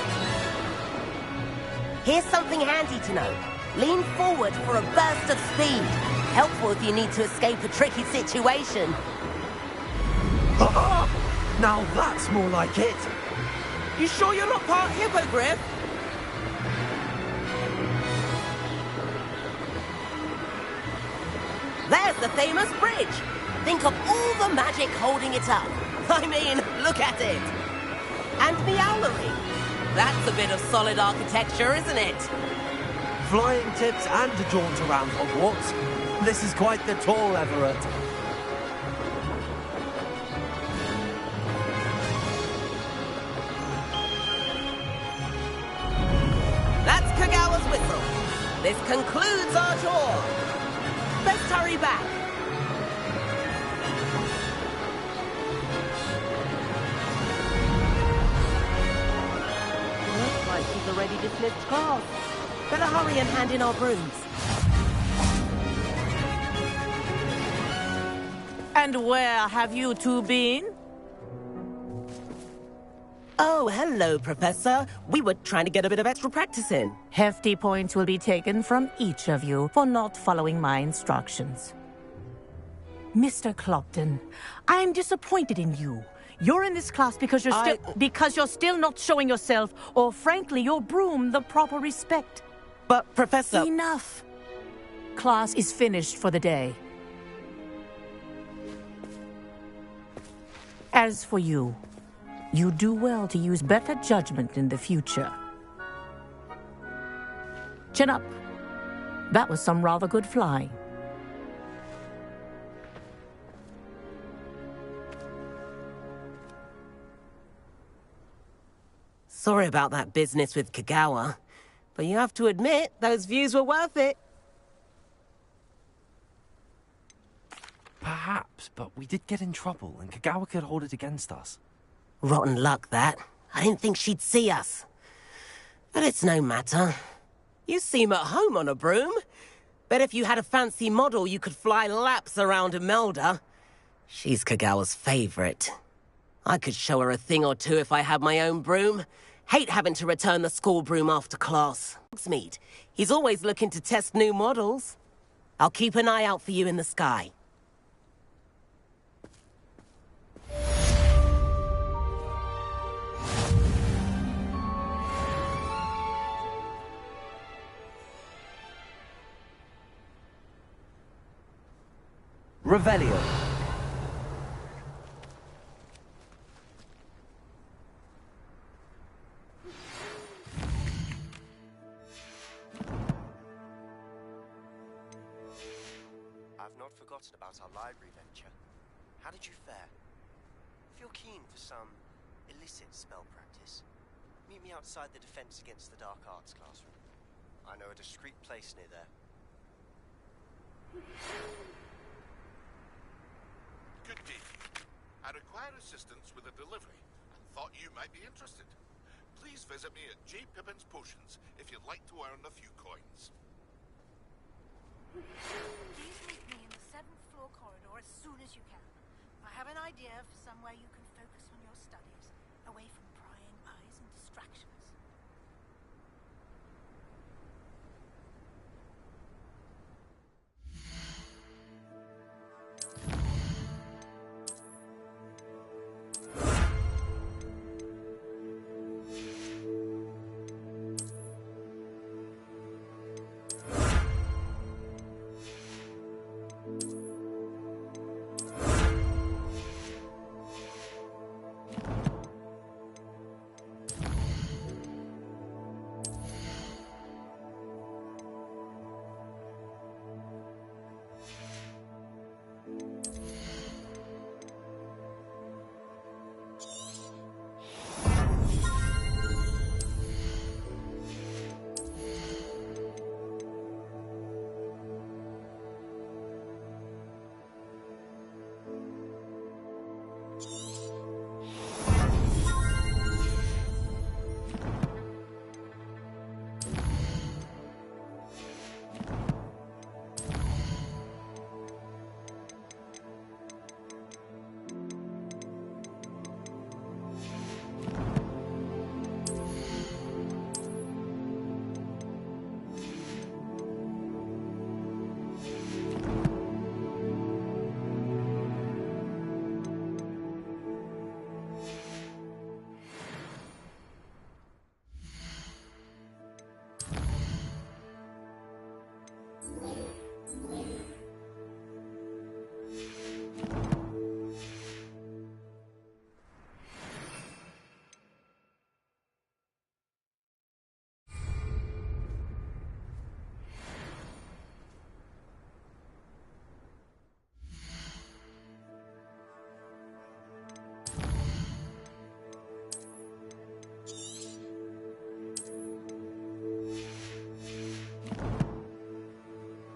Here's something handy to know. Lean forward for a burst of speed. Helpful if you need to escape a tricky situation. Now that's more like it. You sure you're not part hippogriff? There's the famous bridge. Think of all the magic holding it up. I mean, look at it. And the owlery. That's a bit of solid architecture, isn't it? Flying tips and a jaunt around Hogwarts. This is quite the tour, Everett. That's Kagawa's whistle. This concludes our tour. Let's hurry back. Looks like she's already dismissed class. Better hurry and hand in our brooms. And where have you two been? Oh, hello, Professor. We were trying to get a bit of extra practice in. Hefty points will be taken from each of you for not following my instructions. Mr. Clopton, I'm disappointed in you. You're in this class because you're still not showing yourself, or frankly, your broom the proper respect. But, Professor... Enough. Class is finished for the day. As for you, you do well to use better judgment in the future. Chin up. That was some rather good flying. Sorry about that business with Kagawa, but you have to admit, those views were worth it. Perhaps, but we did get in trouble, and Kagawa could hold it against us. Rotten luck, that. I didn't think she'd see us. But it's no matter. You seem at home on a broom. Bet if you had a fancy model, you could fly laps around Imelda. She's Kagawa's favorite. I could show her a thing or two if I had my own broom. Hate having to return the school broom after class. Hogsmeade, he's always looking to test new models. I'll keep an eye out for you in the sky. Revelio. I've not forgotten about our library venture. How did you fare? If you're keen for some illicit spell practice, meet me outside the Defense Against the Dark Arts classroom. I know a discreet place near there. Good day. I require assistance with a delivery and thought you might be interested. Please visit me at J. Pippin's Potions if you'd like to earn a few coins. Please meet me in the 7th floor corridor as soon as you can. I have an idea for somewhere you can focus on your studies, away from prying eyes and distractions.